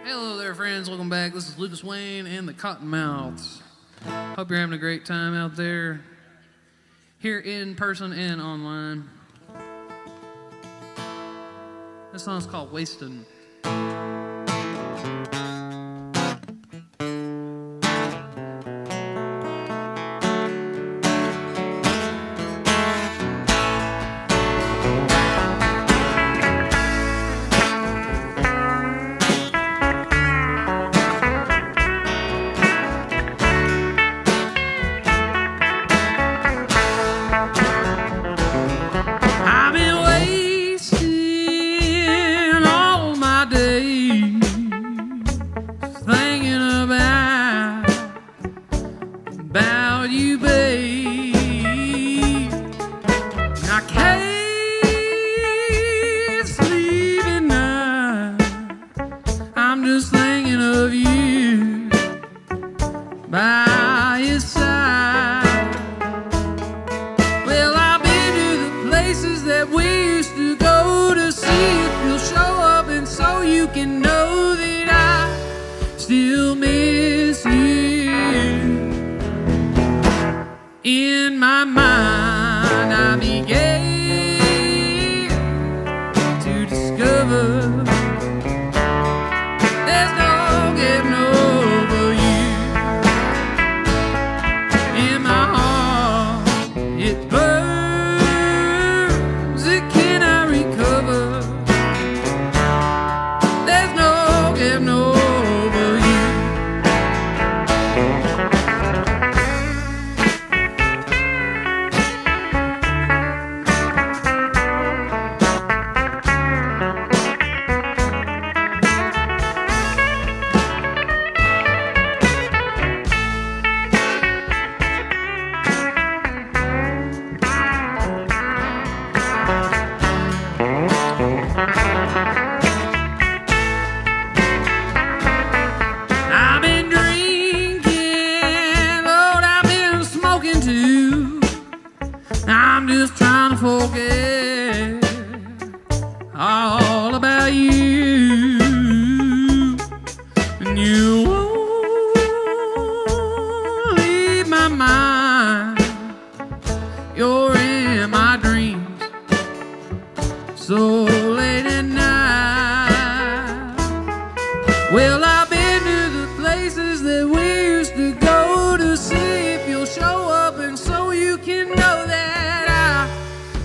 Hello there, friends. Welcome back. This is Lucas Wayne and the Cottonmouths. Hope you're having a great time out there, here in person and online. This song's called Wastin'. I've been wasting all my days thinking about you, babe. I can't sleep at night. I'm just thinking of you by your side. Well, I've been to the places that we used to go to see if you'll show up, and so you can know that I still miss you. In my mind, I began to discover there's no getting over you. In my heart, it burns, it cannot recover. There's no getting over you. I've been drinking, Lord, I've been smoking too. I'm just trying to forget all about you. And you won't leave my mind. You're in my dreams so late at night. Well, I've been to the places that we used to go to see if you'll show up, and so you can know that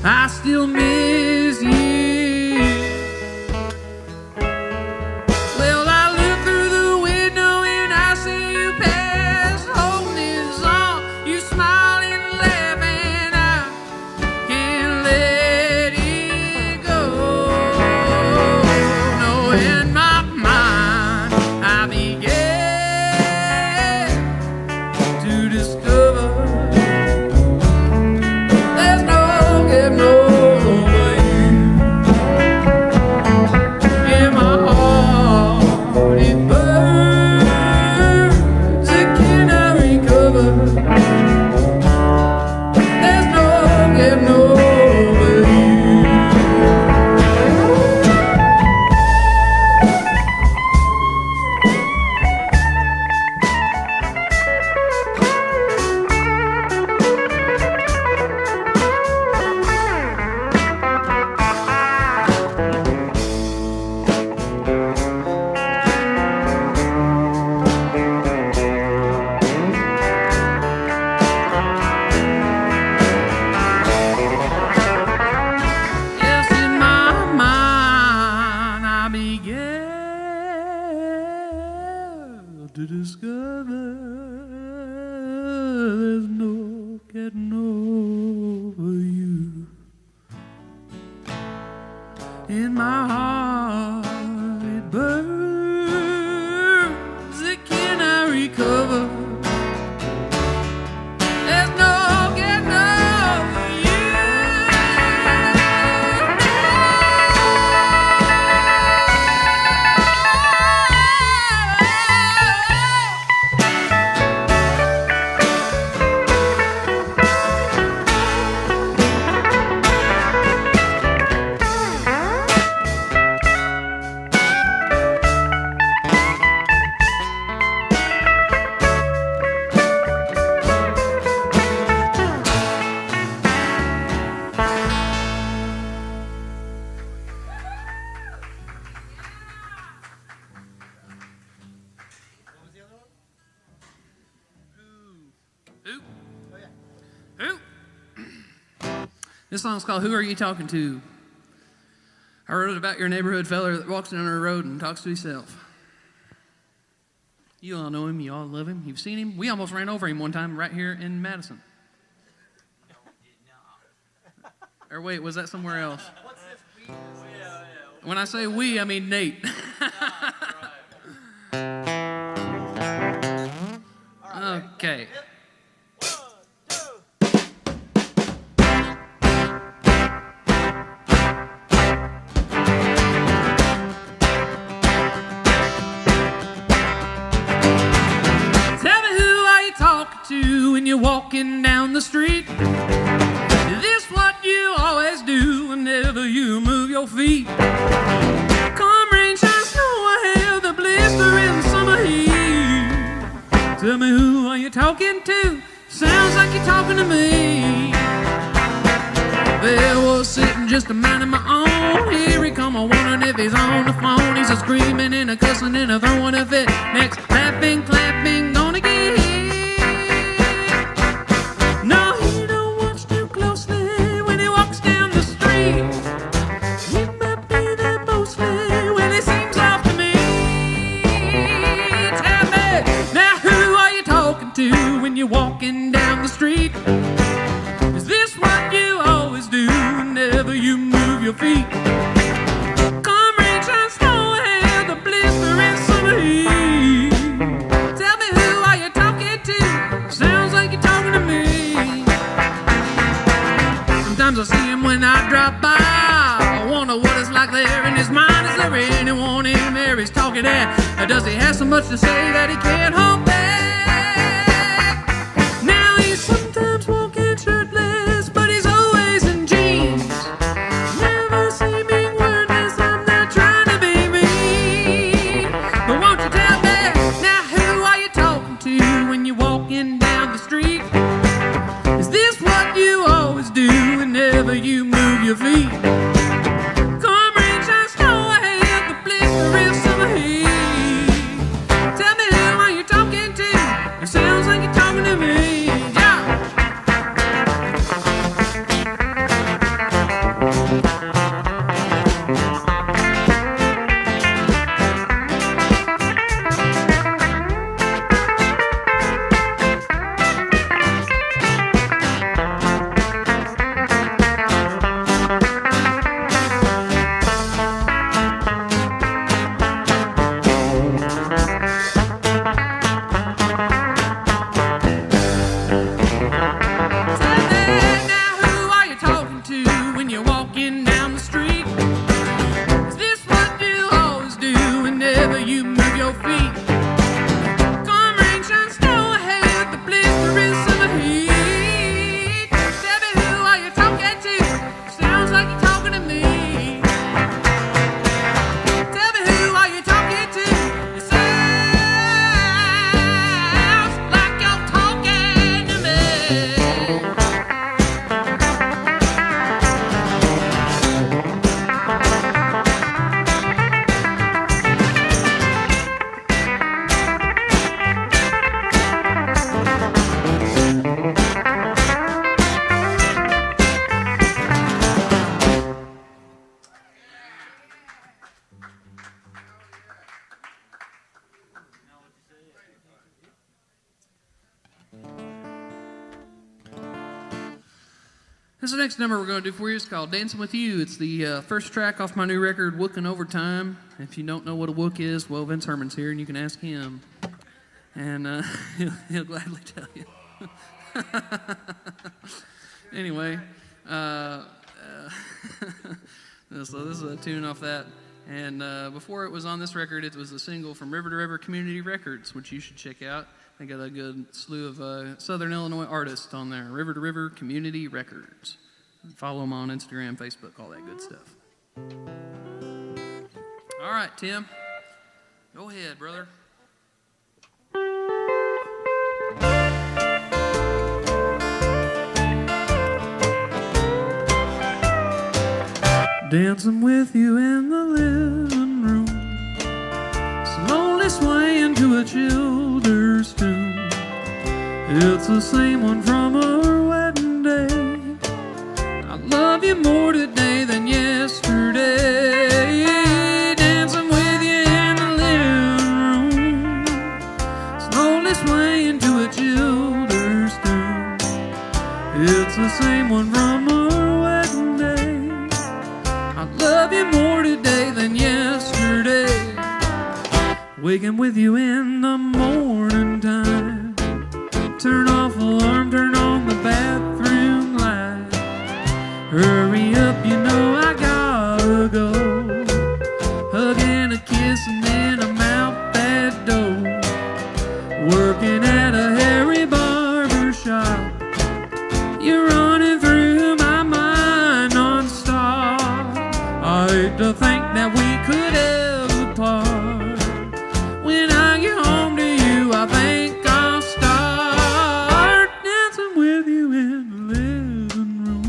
I still miss you. Well, I look through the window and I see you pass, holding his arm. You smile and laugh, and I can't let it go. No, in my mind, I began to discover there's no getting over you. In my heart, it burns, it cannot recover. There's no getting over you. Yes, in my mind, I began to discover there's no getting over you. In my heart, it burns, it cannot recover. There's no getting over you. This song's called Who Are You Talking To? I wrote it about your neighborhood fella that walks down the road and talks to himself. You all know him. You all love him. You've seen him. We almost ran over him one time right here in Madison. Or wait, was that somewhere else? When I say we, I mean Nate. Okay. When you're walking down the street, is this what you always do whenever you move your feet? Come rain, shine, snow, or hail, the blistering summer heat. Tell me, who are you talking to? Sounds like you're talking to me. There was sitting just a minding my own. Here he come, I'm wondering if he's on the phone. He's a screaming and a cussing and a throwing a fit. Next, laughing, clapping, gonna get hit. No, he don't watch too closely when he walks down the street. He might be there mostly when he sings off to me. Tell me, now who are you talking to when you're walking down the street? Is this what you always do whenever you move your feet? Come rain, shine, snow, hail, the blistering summer heat. Tell me, who are you talking to? Sounds like you're talking to me. Sometimes I see him when I drop by. I wonder what it's like there in his mind. Is there anyone in there he's talking at? Or does he have so much to say that he can't hold back? Now he's sometimes walking shirtless, but he's always in jeans. Never seeming wordless, I'm not trying to be mean. But won't you tell me, now who are you talking to when you're walking down the street? Is this what you always do whenever you move your feet? Come rain, shine, snow, hail, the blistering summer heat. Tell me, who are you talking to? It sounds like you're talking to me. Yeah. This next number we're going to do for you is called Dancing With You. It's the first track off my new record, Wookin' Overtime. If you don't know what a wook is, well, Vince Herman's here, and you can ask him. And he'll gladly tell you. Anyway, so this is a tune off that. And before it was on this record, it was a single from River to River Community Records, which you should check out. They got a good slew of Southern Illinois artists on there. River to River Community Records. Follow them on Instagram, Facebook, all that good stuff. All right, Tim. Go ahead, brother. Dancing with you in the living room, slowly swaying to a Childers tune. It's the same one from our wedding day. I love you more today than yesterday. Dancing with you in the living room, slowly swaying to a Childers tune. It's the same one from our wedding day. I love you more today than yesterday. Waking with you in the morning time, turn off alarm, turn on the bathroom light. Hurry up, you know I gotta go. Hug and a kiss and then I'm out that door. Working at a hairy barber shop, you're running through my mind non-stop. I hate to think that we could ever part. When I get home to you, I think I'll start dancing with you in the living room,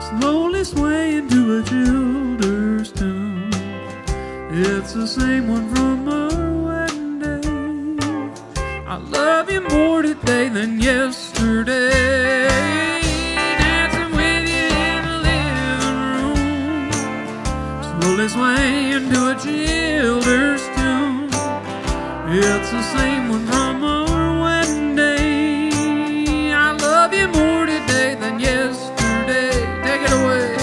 slowly swaying to a Childers tune. It's the same one from our wedding day. I love you more today than yesterday. Dancing with you in the living room, slowly swaying to a Childers tune. It's the same one from our wedding day. I love you more today than yesterday. Take it away.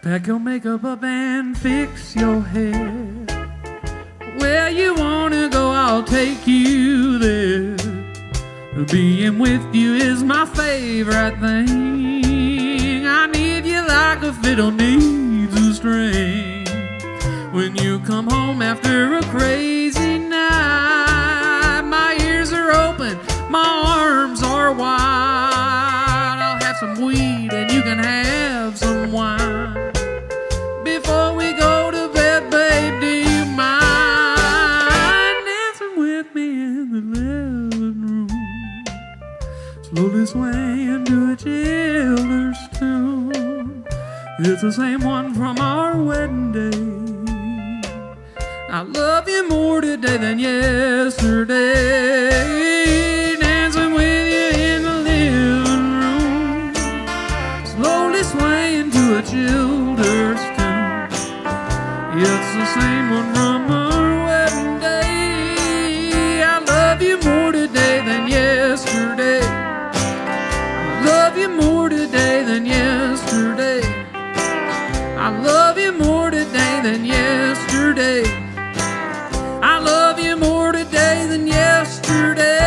Pack your makeup up and fix your hair. Where you wanna go, I'll take you there. Being with you is my favorite thing. I need you like a fiddle needs a string. When you come home after a crazy night, my ears are open, my arms are wide. I'll have some weed and you can have some wine. Before we go to bed, babe, do you mind dancing with me in the living room, slowly swaying to a Childers tune? It's the same one from our wedding day. I love you more today than yesterday. Dancing with you in the living room, slowly swaying to a Childers tune. It's the same one from our wedding day. I love you more today than yesterday. I love you more today than yesterday. I love you more today than yesterday. I love you more today than yesterday.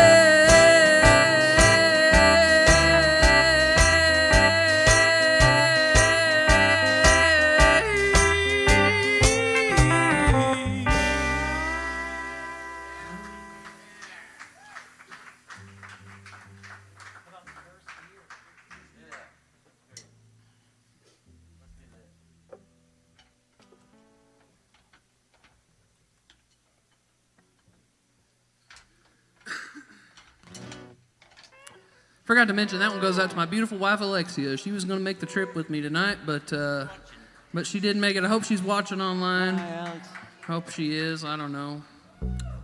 Forgot to mention that one goes out to my beautiful wife Alexia. She was going to make the trip with me tonight, but she didn't make it. I hope she's watching online. Hi, Alex. Hope she is. I don't know.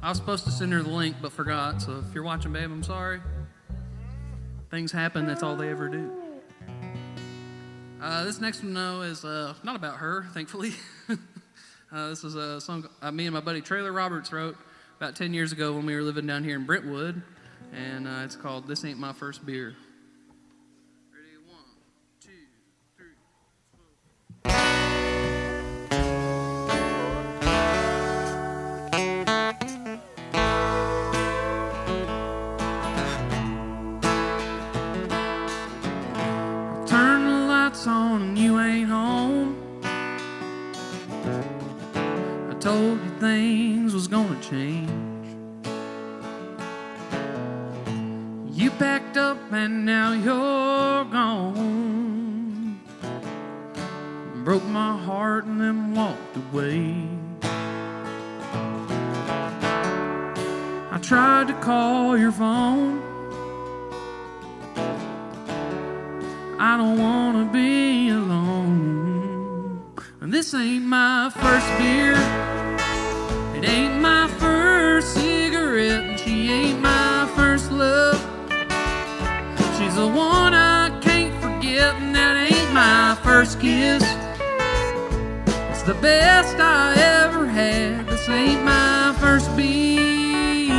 I was supposed to send her the link, but forgot. So if you're watching, babe, I'm sorry. Things happen. That's all they ever do. This next one, though, is not about her, thankfully. This is a song me and my buddy Trailer Roberts wrote about 10 years ago when we were living down here in Brentwood. And it's called This Ain't My First Beer. Ready? 1, 2, 3. lights on and you ain't home. I told you things was gonna change. You packed up and now you're gone. Broke my heart and then walked away. I tried to call your phone. I don't wanna be alone. This ain't my first beer. It ain't my first cigarette. And she ain't my first love. She's the one I can't forget. And that ain't my first kiss. It's the best I ever had. This ain't my first beer.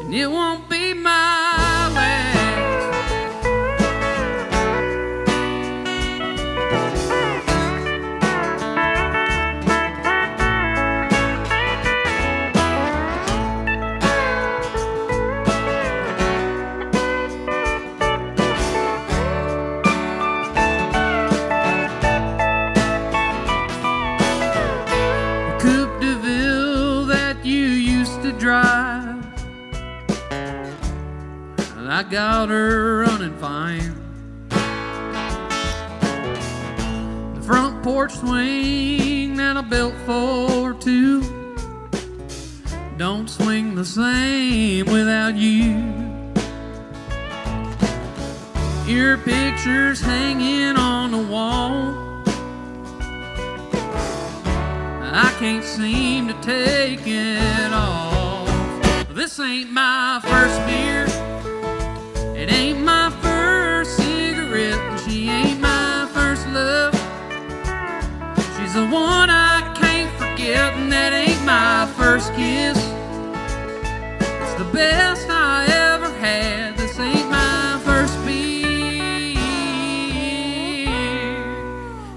And it won't be my last. Drive, I got her running fine. The front porch swing that I built for two don't swing the same without you. Your picture's hanging on the wall. I can't seem to take it off. This ain't my first beer. It ain't my first cigarette. And she ain't my first love. She's the one I can't forget. And that ain't my first kiss. It's the best I ever had. This ain't my first beer.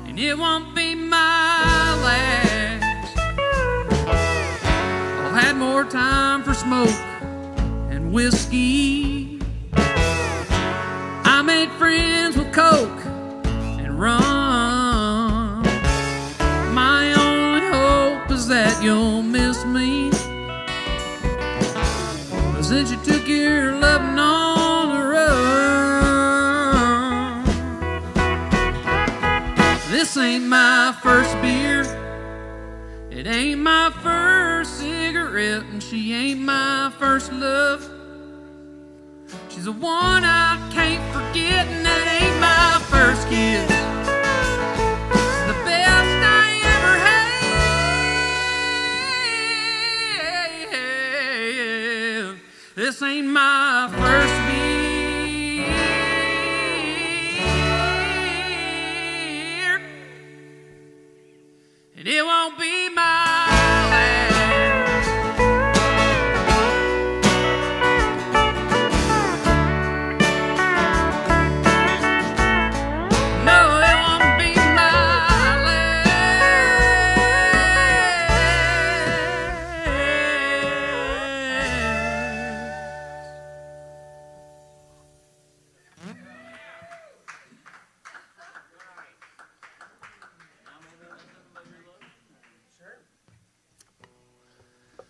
And it won't be my last. I've had more time for smoke and whiskey. I made friends with coke and rum. My only hope is that you'll miss me. But since you took your loving on the run, this ain't my first beer. It ain't my first cigarette, and she ain't my first love. She's the one I can't forget, and that ain't my first kiss. It's the best I ever had. This ain't my first beer, and it won't be my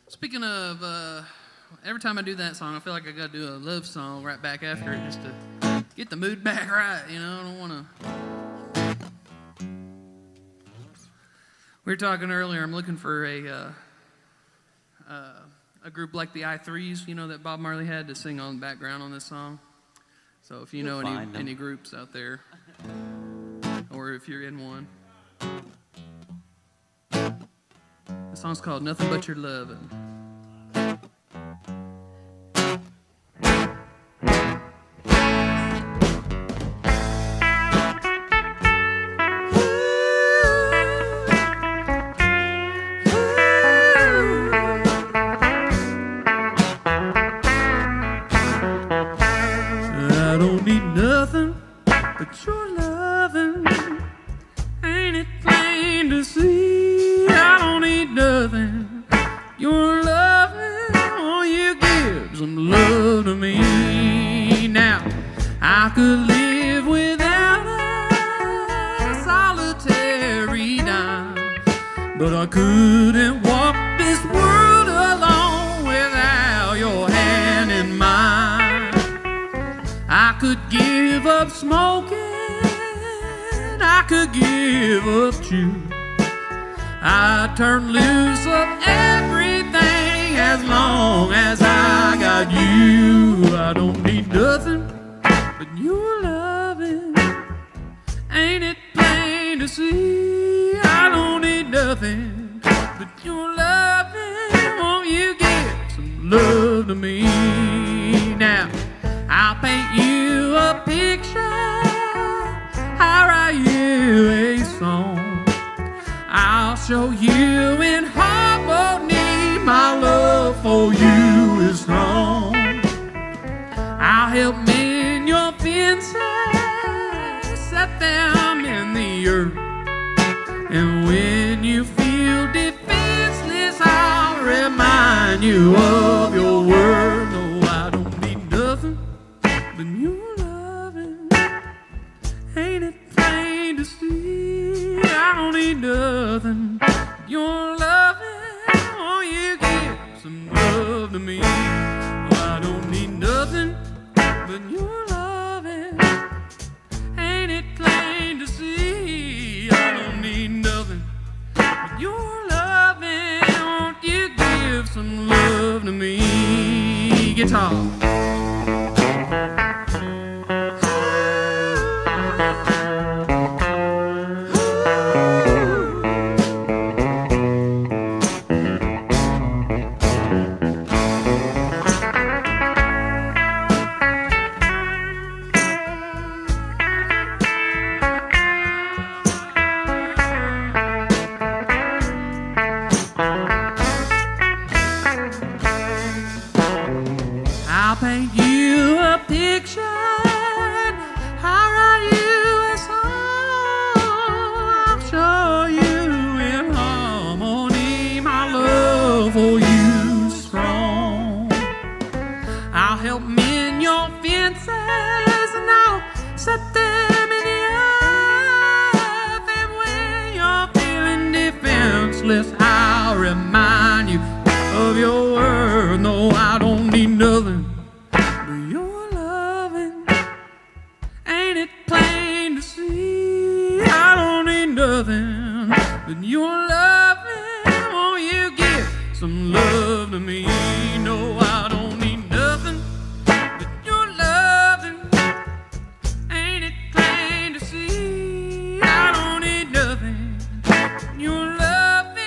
Speaking of, every time I do that song, I feel like I got to do a love song right back after it just to get the mood back right, you know? I don't want to... We were talking earlier, I'm looking for a group like the I-3s, you know, that Bob Marley had to sing on the background on this song. So if you know any groups out there, or if you're in one. The song's called Nothing But Your Lovin'. I don't need nothing but your lovin'. Ain't it plain to see? I don't need nothing. Your loving, all you give some love to me. Now I could live but I couldn't walk this world alone without your hand in mine. I could give up smoking, I could give up chewing, I'd turn loose of everything as long as I got you. I don't need nothing but your loving. Ain't it plain to see? I don't need nothing but your loving. Won't you give some love to me? Now, I'll paint you a picture, I'll write you a song, I'll show you in harmony my love for you is strong. I'll help mend your fences, set them in the earth, and when you feel defenseless, I'll remind you of your word. No, I don't need nothing but your loving. Ain't it plain to see? I don't need nothing but your loving. Won't you give some love to me? I don't need nothing but your loving. Ain't it plain to see? I don't need nothing but your loving. Won't you give some love to me? Guitar. I'll paint you a picture, I'll write you a song, I'll show you in harmony my love for you strong. I'll help mend your fences and I'll set them in the earth, and when you're feeling defenseless, I'll remind you of your word. No, I don't need nothing but your loving. Ain't it plain to see? I don't need nothing but your loving. Won't you give some love to me? No, I don't need nothing but your loving. Ain't it plain to see? I don't need nothing but your loving.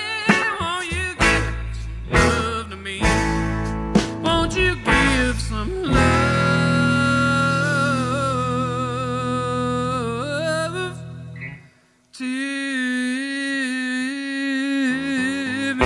Won't you give some love to me? Won't you give some love to me?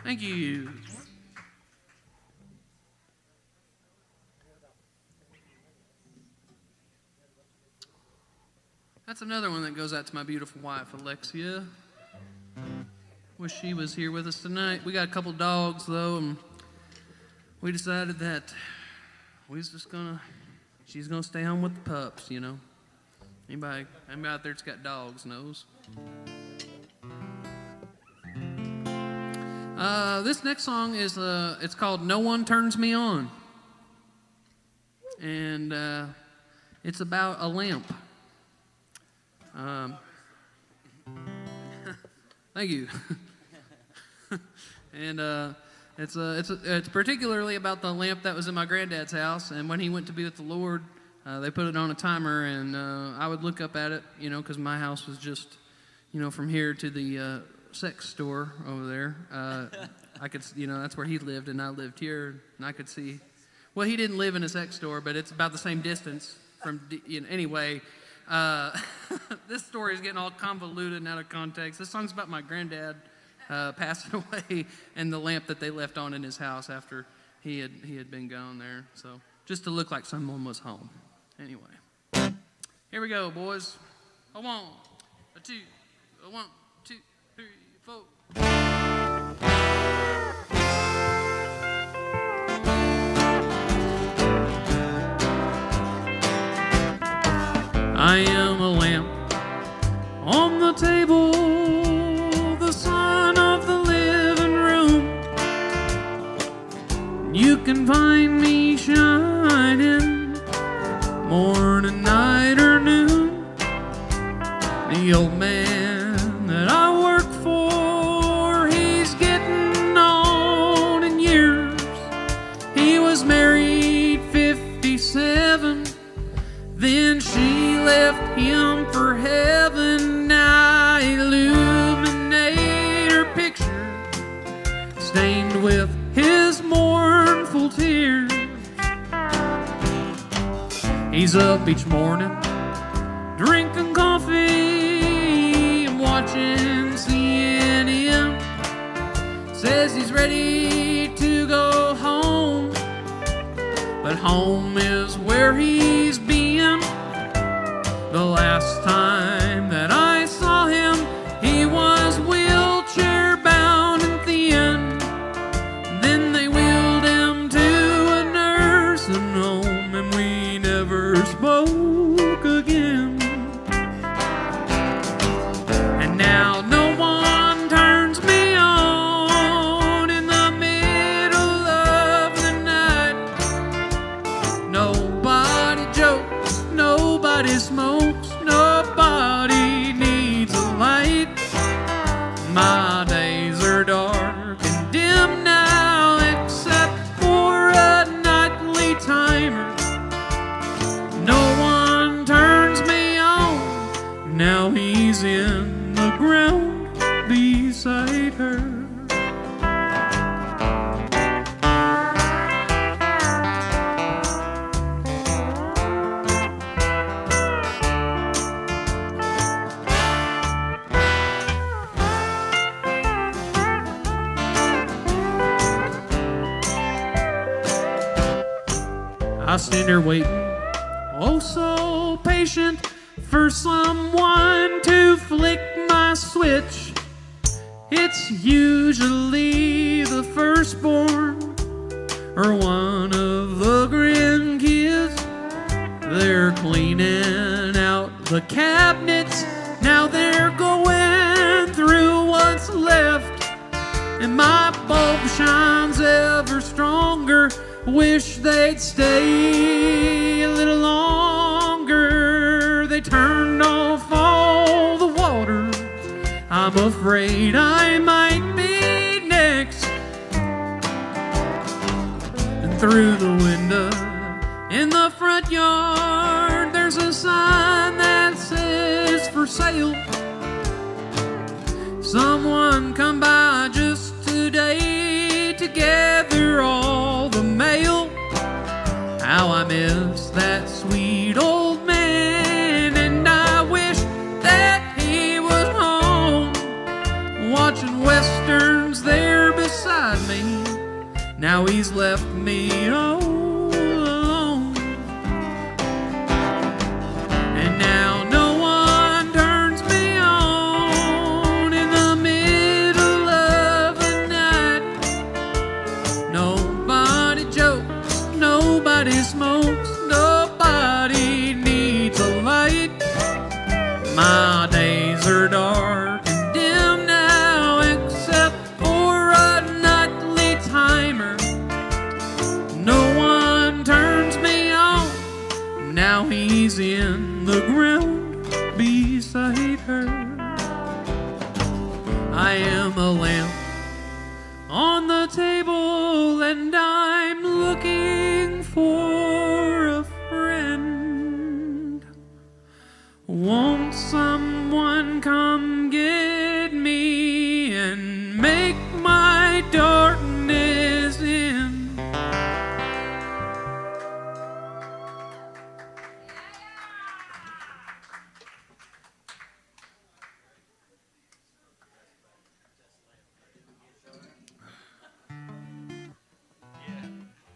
Thank you. That's another one that goes out to my beautiful wife, Alexia. Wish she was here with us tonight. We got a couple dogs, though, and we decided that she's gonna stay home with the pups, you know. Anybody out there that's got dogs knows. This next song is it's called "No One Turns Me On," and it's about a lamp. Thank you. And it's particularly about the lamp that was in my granddad's house, and when he went to be with the Lord, they put it on a timer, and I would look up at it, you know, because my house was just, you know, from here to the sex store over there. I could, you know, that's where he lived, and I lived here, and I could see. Well, he didn't live in a sex store, but it's about the same distance from. You know, anyway, this story is getting all convoluted and out of context. This song's about my granddad passing away and the lamp that they left on in his house after he had been gone there. So just to look like someone was home. Anyway, here we go, boys. Hold on. two. 1, 2, 3, 4. I am a lamp on the table, the sun of the living room. You can find me shining morning, night, or noon. The old man that I work for, he's getting on in years. He was married 57, then she left him for heaven. I illuminate her picture, stained with his mournful tears. He's up each morning, drinking coffee and watching CNN. Says he's ready to go home, but home is where he's been. The last time that I saw him, he was wheelchair bound and thin. Then they wheeled him to a nursing home, and we never spoke again. And now no one turns me on in the middle of the night. Nobody jokes, nobody smokes, nobody needs a light. My days are dark and dim now, except for a nightly timer. No one turns me on, now he's in the ground beside her. I stand there waiting, oh so patient, for someone to flick my switch. It's usually the firstborn or one of the grandkids. They're cleaning out the cabinets, now they're going through what's left. And my bulb shines ever stronger, wish they'd stay a little longer. They turned off all the water, I'm afraid I might be next. And through the window in the front yard, there's a sign that says for sale. Someone come by just today to gather all the mail. How I miss that sweet old man, and I wish that he was home, watching westerns there beside me. Now he's left me all alone. And now no one turns me on in the middle of the night. Nobody jokes, nobody smokes, nobody needs a light. My days are dark and dim now, except for a nightly timer. No one turns me on, now he's in the ground beside her. I am a lamp on the table, and I'm looking for a friend. Won't someone come get me and make my darkness end?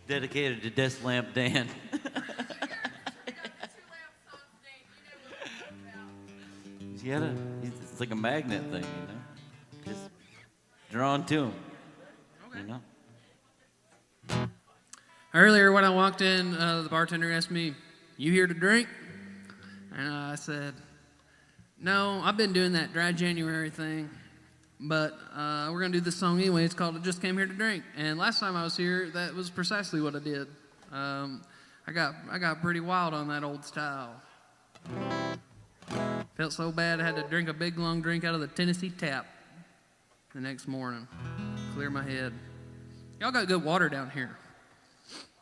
Dedicated to Desk Lamp Dan. He's It's like a magnet thing, you know? Just drawn to them, you know? Earlier when I walked in, the bartender asked me, "You here to drink?" And I said, "No, I've been doing that dry January thing, but we're going to do this song anyway. It's called I Just Came Here to Drink." And last time I was here, that was precisely what I did. I got pretty wild on that old style. Felt so bad I had to drink a big long drink out of the Tennessee tap the next morning. Clear my head. Y'all got good water down here.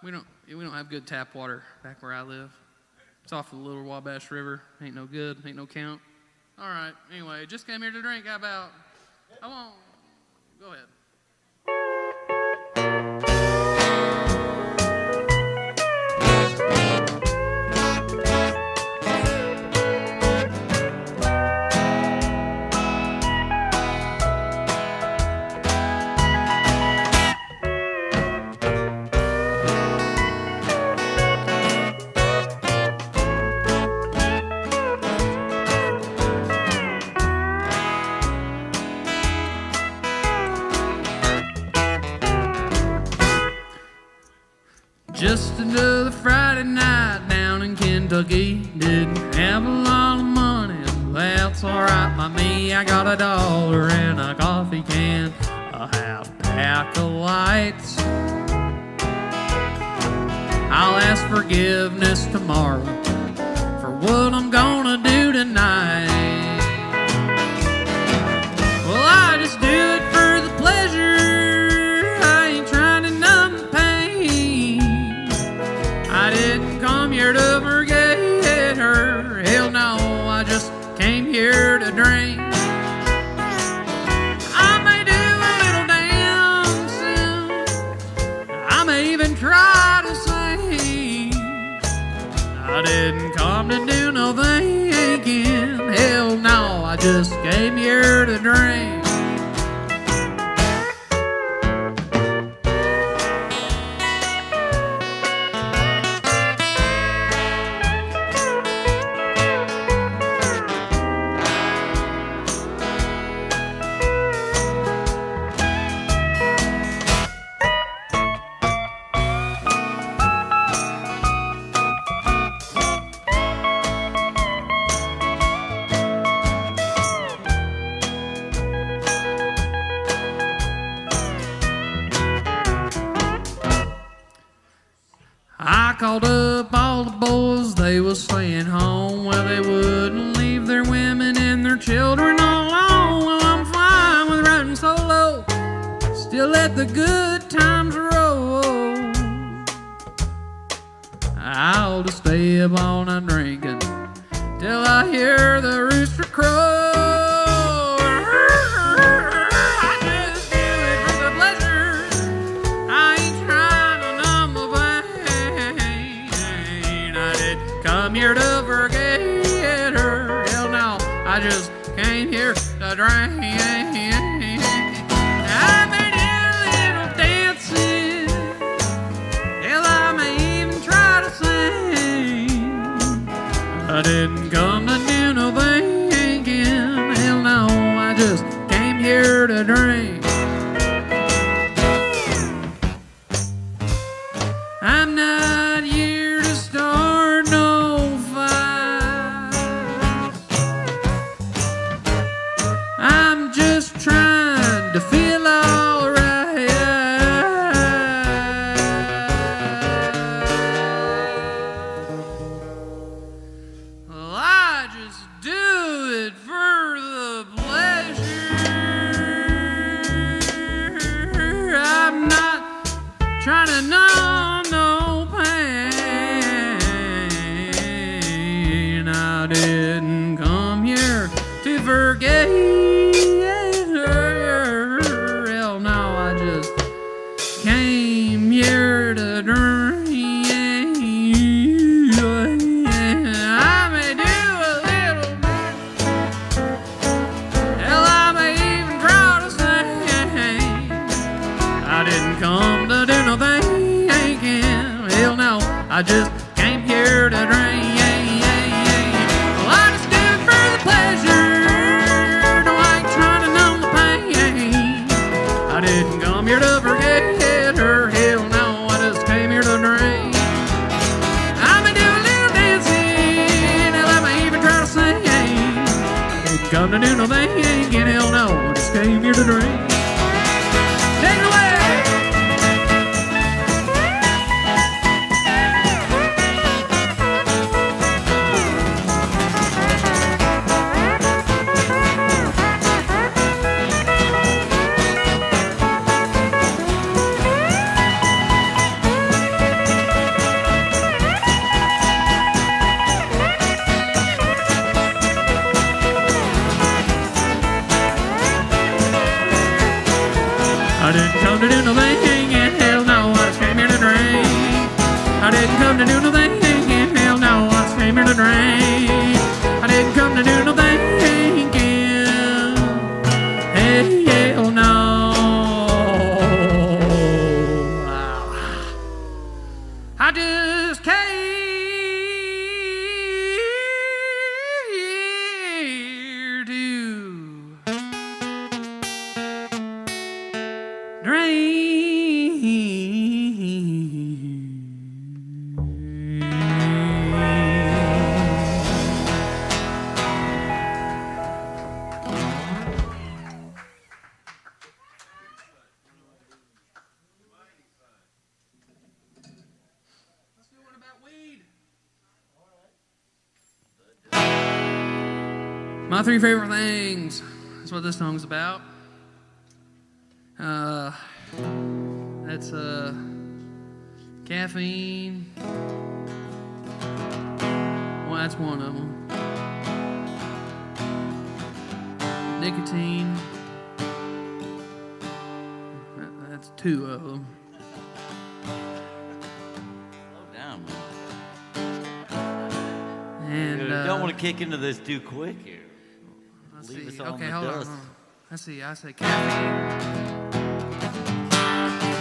We don't have good tap water back where I live. It's off the Little Wabash River. Ain't no good. Ain't no count. All right. Anyway, just came here to drink. How about? I won't. Go ahead. Just another Friday night down in Kentucky. Didn't have a lot of money, that's alright by me. I got $1 and a coffee can, a half pack of lights. I'll ask forgiveness tomorrow for what I'm gonna do tonight. Well, I just do it for the pleasure. I ain't trying to numb the pain. I didn't come here to forget her. Hell no, I just came here to drink. I may do a little dancing, I may even try to sing. I didn't come to do no thinking. Hell no, I just came here to drink. I called up all the boys, they was staying home. Well, they wouldn't leave their women and their children alone. Well, I'm fine with riding solo, still let the good times roll. I'll just stay up all night drinking till I hear the rooster crow. Come here to forget her. Hell no, I just came here to drink. I may do a little dancing. Hell, I may even try to sing. I didn't come to do no thinking. Hell no, I just came here to drink. I'm not here to start no fight. I'm just trying to feel alright. Well, I just do it for the pleasure. I'm not trying to numb no pain. I didn't come here to forget her. Hell no, I just came here to drink. I may do a little bit. Hell, I may even try to sing. I didn't come to do no thinking. Hell no, I just came here to drink. Well, I just do it for the pleasure. come to do no thinking, hell no, I just came here to drink. Take it away! I didn't come to do no thinking, hell no, I just came here to drink. I didn't come to do no thinking, hell no, I just came here to drink. I didn't come to do no thinking, hell no. I just came here to drink. Let's do one about weed. My three favorite things. That's what this song's about. That's caffeine. Well, that's one of them. Nicotine. That's two of them. Slow down, man. And Dude, don't want to kick into this too quick here. let's Leave see. us on Okay, the hold dust. on. Let's see. I say caffeine.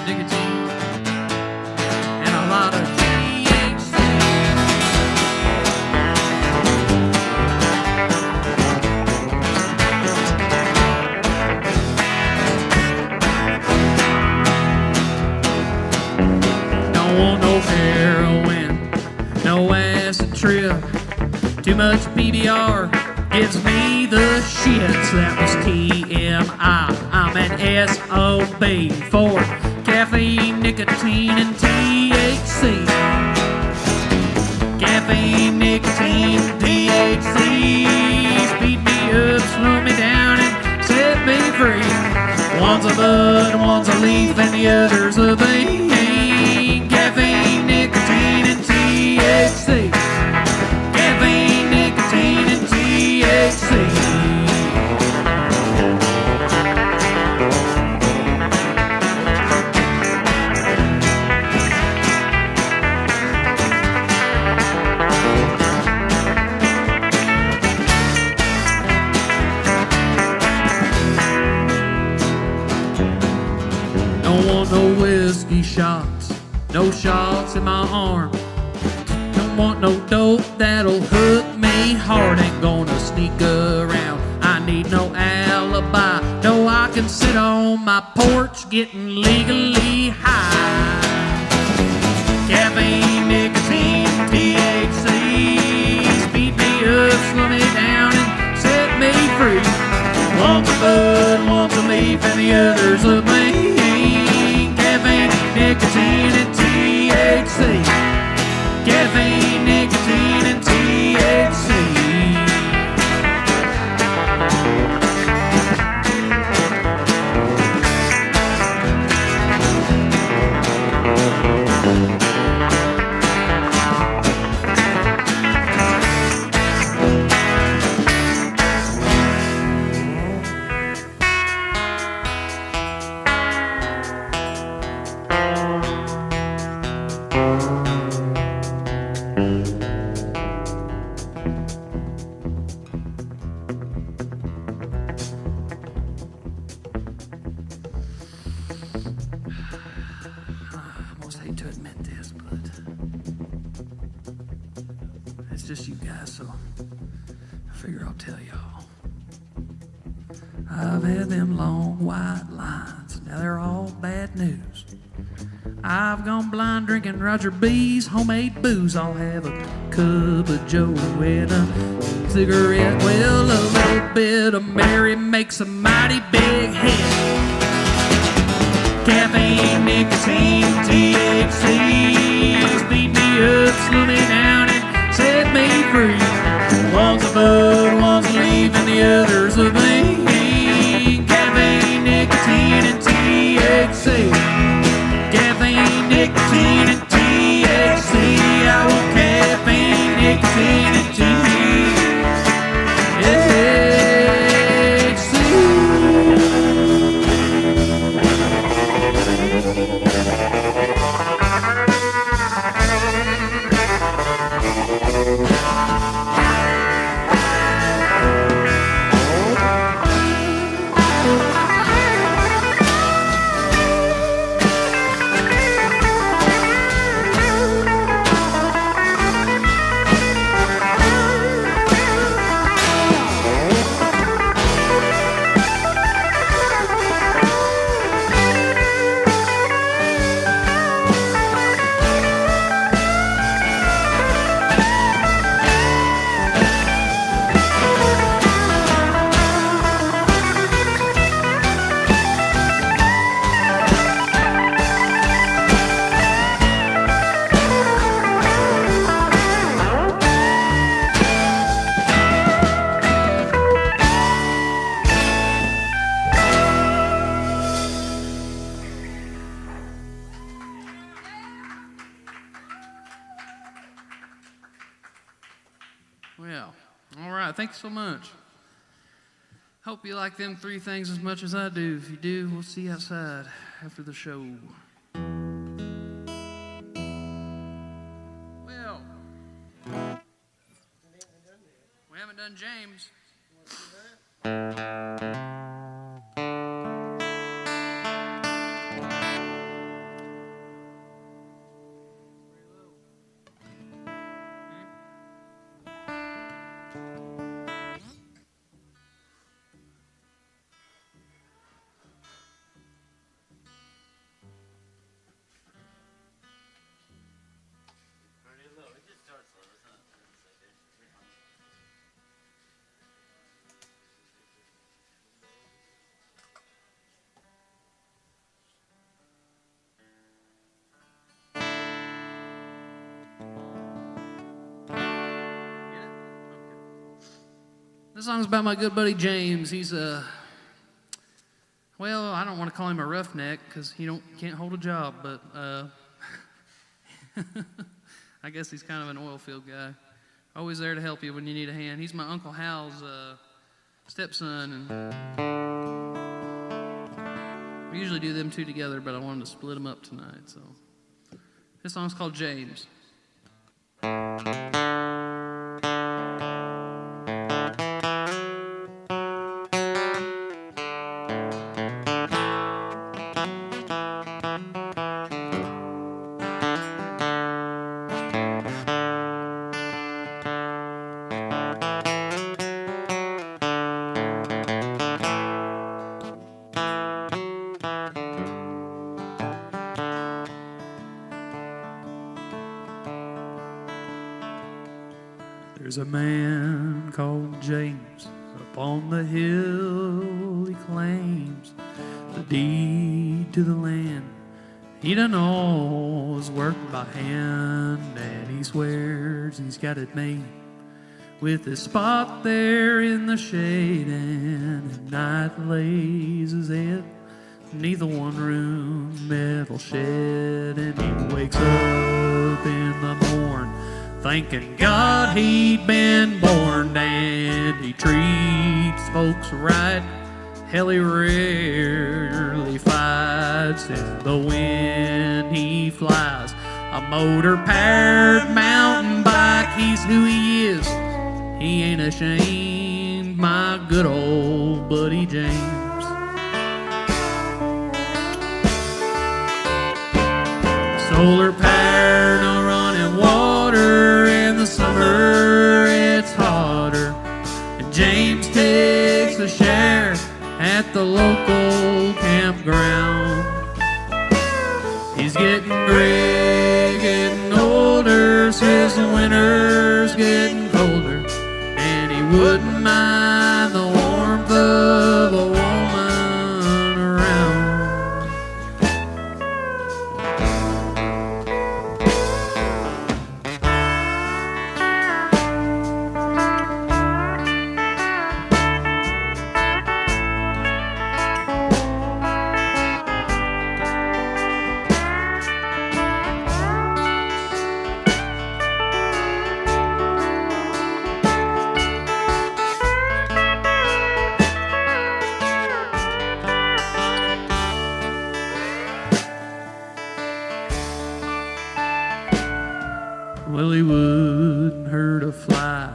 Nicotine, and a lot of THC. Don't want no heroin, no acid trip, too much PBR gives me the shits. That was TMI. I'm an SOB for caffeine, nicotine, and THC. Caffeine, nicotine, THC. Speed me up, slow me down, and set me free. One's a bud, one's a leaf, and the other's a bean. Caffeine, nicotine, and THC. Caffeine, nicotine, and THC. Don't want no whiskey shots, no shots in my arm. Don't want no dope that'll hook me hard. Ain't gonna sneak around, I need no alibi. No, I can sit on my porch getting legally high. Caffeine, nicotine, THC. Speed me up, slow me down, and set me free. One's a bud, one's a leaf, and the other's a bean. Caffeine, nicotine, and THC. Caffeine, nicotine, and THC. To admit this, but it's just you guys, so I figure I'll tell y'all. I've had them long white lines, now they're all bad news. I've gone blind drinking Roger B's homemade booze. I'll have a cup of Joe and a cigarette. Well, a little bit of Mary makes a mighty big hit. Caffeine, nicotine, THC just beat me up, slow me down, and set me free. One's a bud, one's a leaf, and the other's a bean. Caffeine, nicotine, and THC. Caffeine, nicotine, and THC. I want caffeine, nicotine, and THC. Well, all right. Thank you so much. Hope you like them three things as much as I do. If you do, we'll see you outside after the show. Well, we haven't done James. This song's about my good buddy James. He's well, I don't want to call him a roughneck because he can't hold a job, but I guess he's kind of an oil field guy. Always there to help you when you need a hand. He's my Uncle Hal's stepson, and we usually do them two together, but I wanted to split them up tonight. So this song's called James. There's a man called James up on the hill. He claims the deed to the land. He done all his work by hand, and he swears he's got it made with his spot there in the shade. And at night lays his head beneath a one-room metal shed, and he wakes up in the morn thanking God he'd been born, and he treats folks right. Hell, he rarely fights in the wind he flies. A motor-powered mountain bike, he's who he is. He ain't ashamed, my good old buddy James. Solar power, no running water. In the summer it's hotter, and James takes a share at the local campground. He's getting gray, getting older, says the winter's getting colder, and he wouldn't mind the warmth of a woman around. Well, he wouldn't hurt a fly.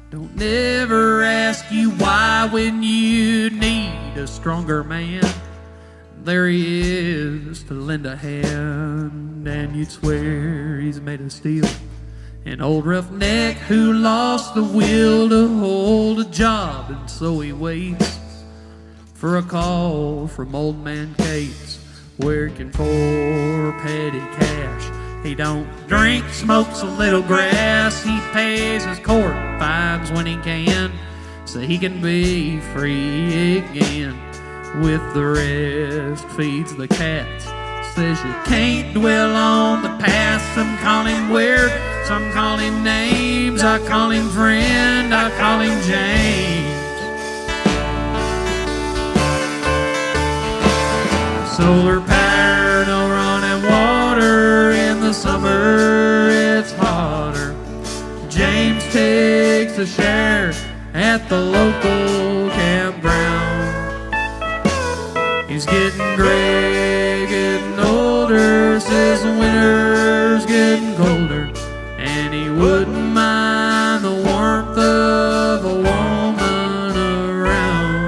Don't never ask you why when you need a stronger man. There he is to lend a hand, and you'd swear he's made of steel. An old roughneck who lost the will to hold a job, and so he waits for a call from old man Cates, working for petty cash. He don't drink, smokes a little grass. He pays his court fines when he can, so he can be free again. With the rest, feeds the cats. Says you can't dwell on the past. Some call him weird, some call him names. I call him friend, I call him James. Solar power, no running water. In the summer it's hotter. James takes a share at the local campground. He's getting gray, getting older, says the winter's getting colder, and he wouldn't mind the warmth of a woman around.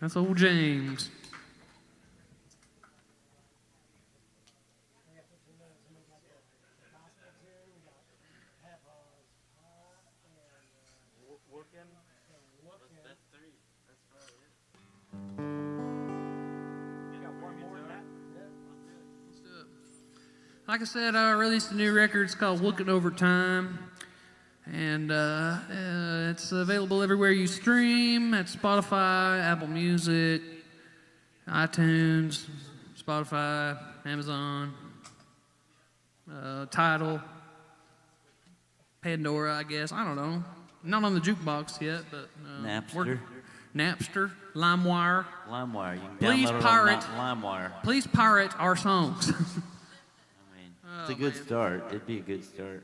That's old James. Like I said, I released a new record. It's called Looking Over Time. And it's available everywhere you stream, at Spotify, Apple Music, iTunes, Spotify, Amazon, Tidal, Pandora, I guess. I don't know. Not on the jukebox yet, but Napster, LimeWire. LimeWire. You can Please download pirate. it on LimeWire. Please pirate our songs. It's a good start. It'd be a good start.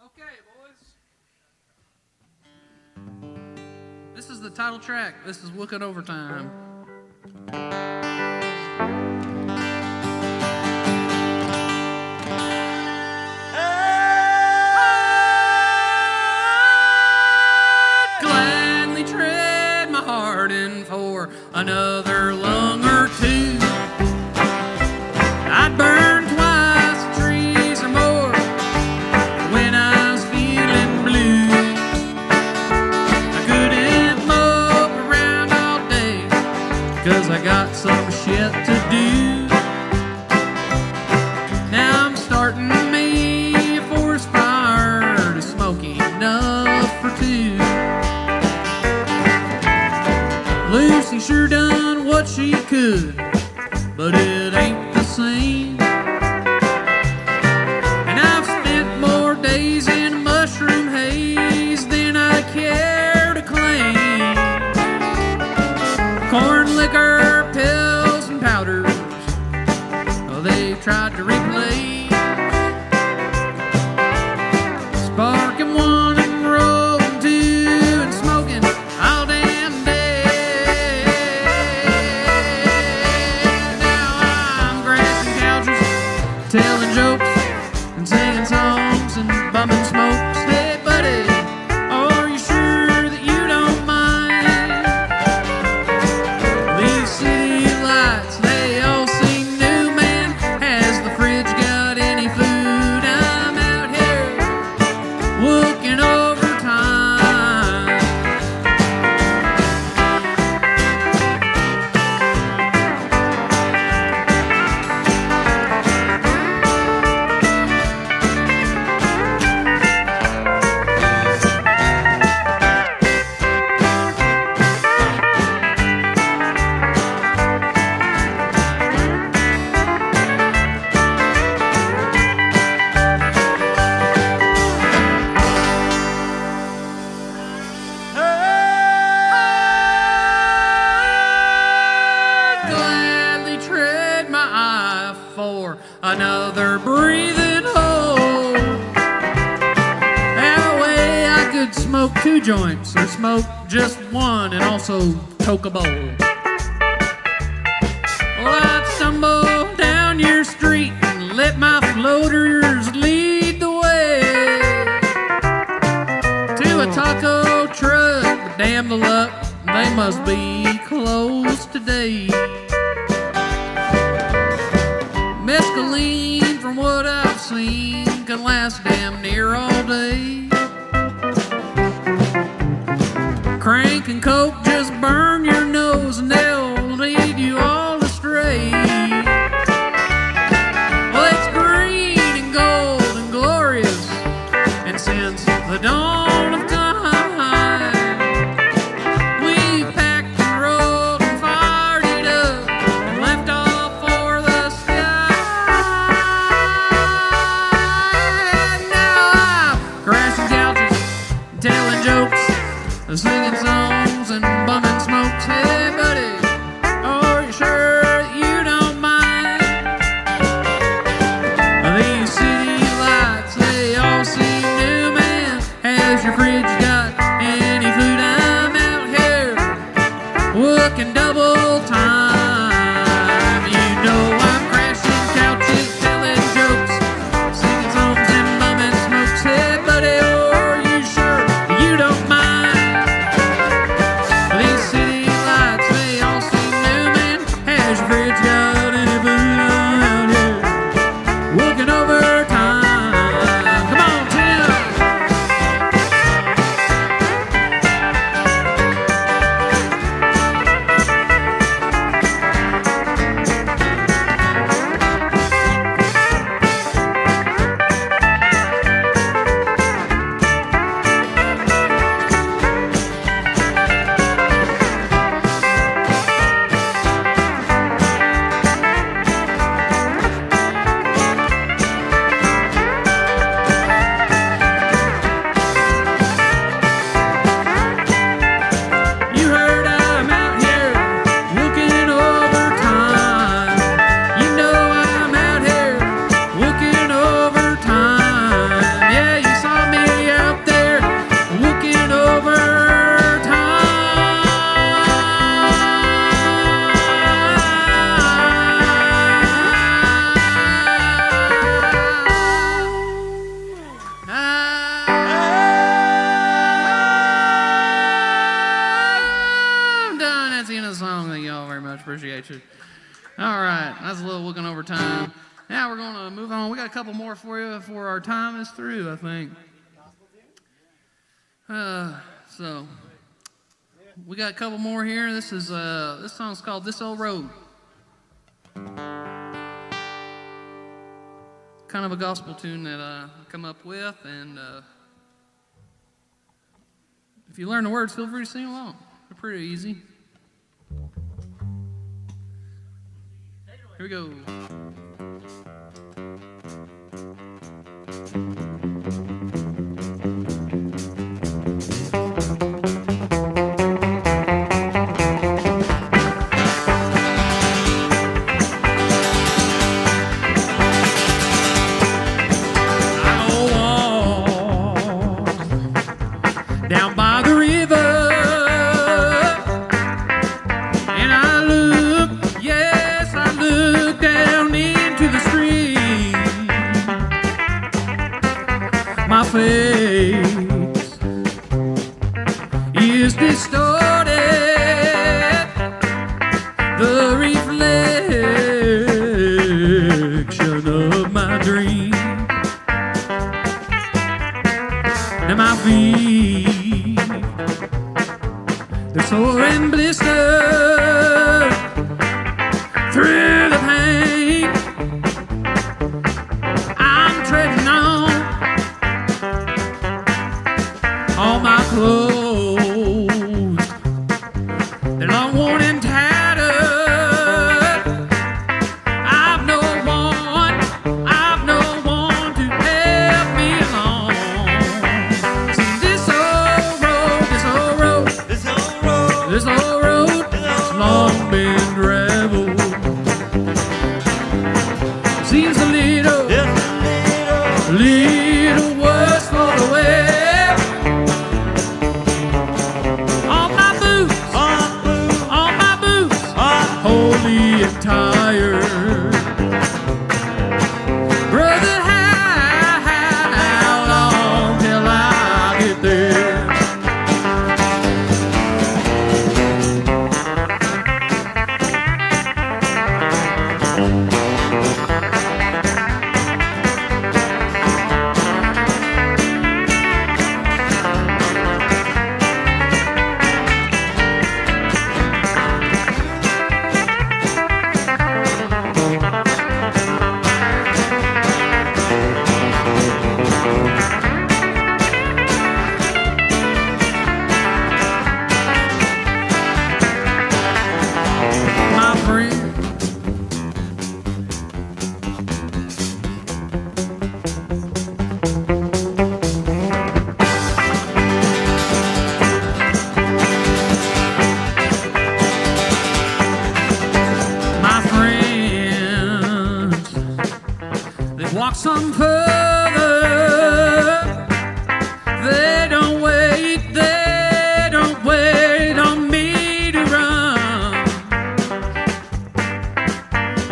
Okay, boys. This is the title track. This is Looking Over Time. For another lung or two, I'd burn twice the trees or more when I was feeling blue. I couldn't mope around all day 'cause I got some shit to do. Now I'm starting me a forest fire to smoke enough for two. Lucy sure done what she could, but it ain't the same. And I've spent more days in a mushroom haze than I care to claim. Corn liquor, pills, and powders, oh, they've tried to replace. Sparking one and rolling two and smoking all damn day. Couches another breathing hole. That way I could smoke 2 joints or smoke just one and also toke a bowl. Well, I'd stumble down your street and let my floaters lead the way to a taco truck, but damn the luck, they must be closed today. Mescaline, from what I've seen, can last damn near all day. Crank and coke just burn your nose and they'll lead you all astray. Well, it's green and gold and glorious, and since the dawn of time, we've packed and rolled and fired it up and left off for the sky. Now I'm crashing couches, telling jokes, singing songs and bumming smokes. Hey buddy, are you sure that you don't mind? These city lights, they all seem new, man. Has your fridge got any food? I'm out here working double time. You know I'm crashing couches, telling jokes, singing songs and bumming smokes. Hey buddy, are you sure you don't mind? These city lights, they all seem new, man. Has your fridge got any food? Out here working overtime. Come on, Tim. You heard I'm out here working overtime. You know I'm out here working overtime. Yeah, you saw me out there working I'm done. That's the end of the song. Thank you all very much. Appreciate you. All right, that's a little looking over time. Now we're going to move on. We got a couple more for you before our time is through, I think. So we got a couple more here. This song's called "This Old Road." Kind of a gospel tune that I come up with, and if you learn the words, feel free to sing along. They're pretty easy. Here we go. Down by the river, and I look, yes, I look down into the stream. My face is distorted, the reflection of my dream. Now my feet, they're sore and blistered through the pain. I'm treading on all my clothes. They're long worn and tattered. I've no one to help me along. See, this old road, this old road has long been traveled. Seems to some further. They don't wait on me to run.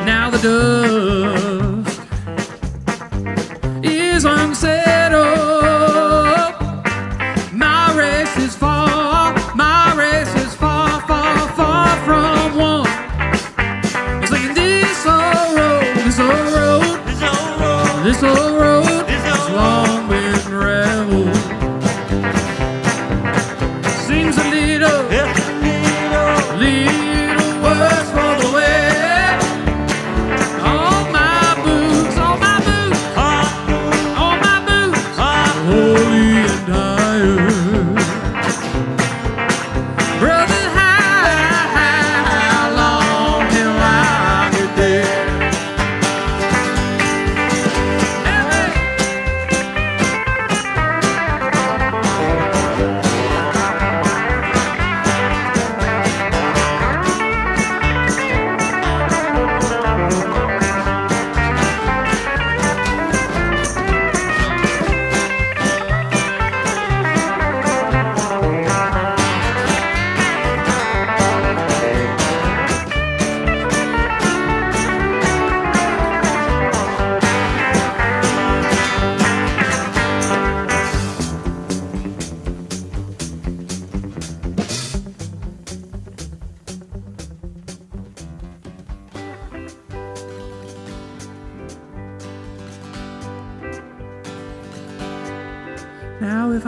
Now the dust is unsettled. My race is far from one. It's like this old road, this old road has long been traveled. Seems a little worse for the wear. All my boots, holy and tired. Brother, how long till I get there? Now if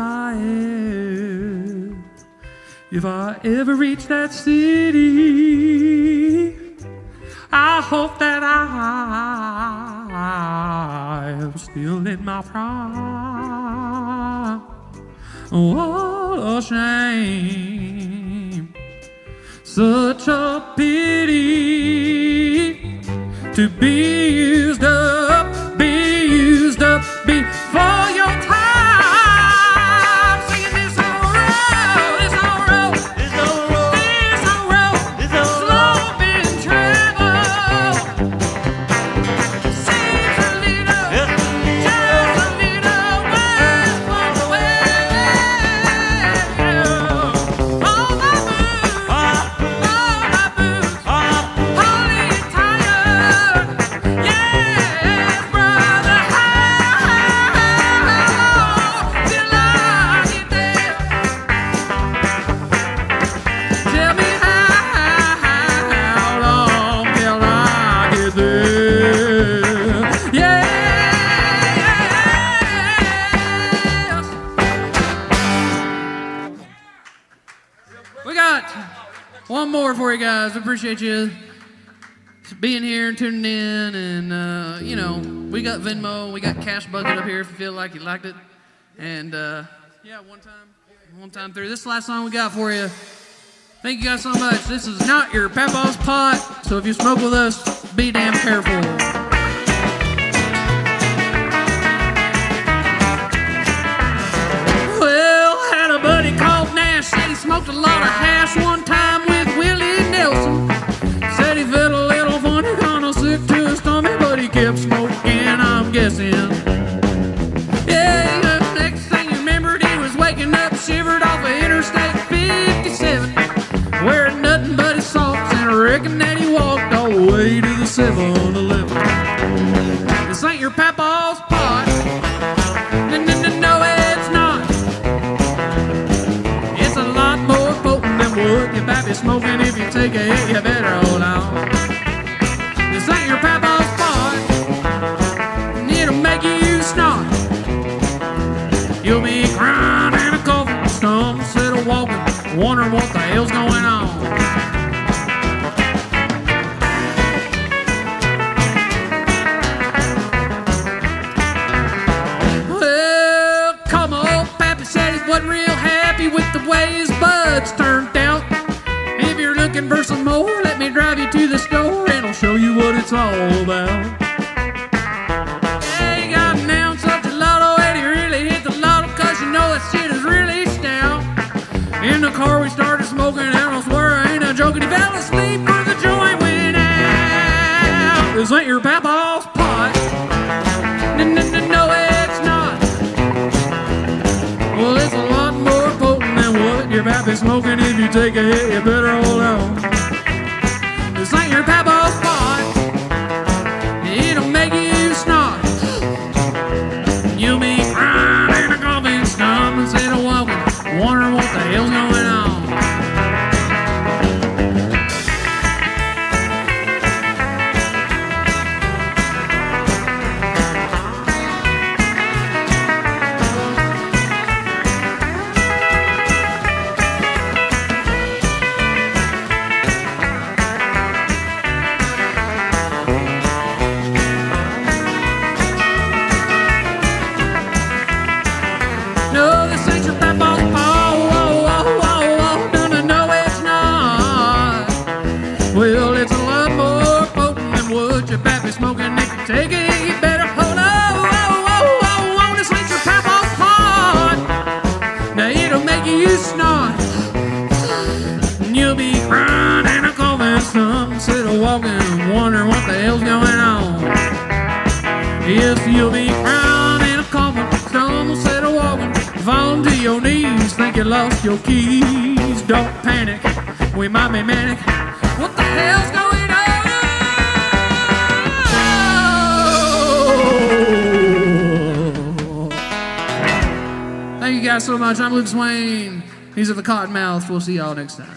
I ever reach that city, I hope that I am still in my prime. What a shame, such a pity to be used up before your time. We got one more for you guys. Appreciate you being here and tuning in. And, we got Venmo. We got Cash Bucket up here if you feel like you liked it. And, one time through. This is the last song we got for you. Thank you guys so much. This is not your papa's pot. So if you smoke with us, be damn careful. Said he smoked a lot of hash one time with Willie Nelson. Said he felt a little funny, kinda sick to his stomach, but he kept smoking, I'm guessing. Yeah, the next thing he remembered, he was waking up shivered off of Interstate 57, wearing nothing but his socks, and I reckon that he walked all the way to the 7-Eleven. This ain't your papa's pot. No, it's not. It's a lot more potent than what you might be smoking. If you take a hit, you better hold on. This ain't your papa's pot, and it'll make you snort. You'll be crying and a coughing, stump, instead of walking, wondering what the hell's going on. Wasn't real happy with the way his buds turned out. If you're looking for some more, let me drive you to the store and I'll show you what it's all about. Yeah, he got an ounce of gelato and he really hit the lotto, cause you know that shit is really stout. In the car we started smoking and I swear I ain't not joking, he fell asleep when the joint went out. This ain't your papa's pot. you take a hit, you better hold on. This ain't your papa's spot. It'll make you snot. You'll be crying in a coffin stump instead of walking, wondering what the hell's going on. No, this ain't your papa's fault. No, it's not. Well, it's a lot more potent than what your pappy smoking. If you take it, you better hold on. This ain't your papa's fault. Now it'll make you snot. And you'll be crying in a coffin stump instead of walking, wondering what the hell's going on. Yes, you'll be crying in a coffin stump instead of walking, falling to your knees, think you lost your keys. Don't panic, we might be manic. What the hell's going on? Thank you guys so much. I'm Luke Swain. These are the Cottonmouths. We'll see y'all next time.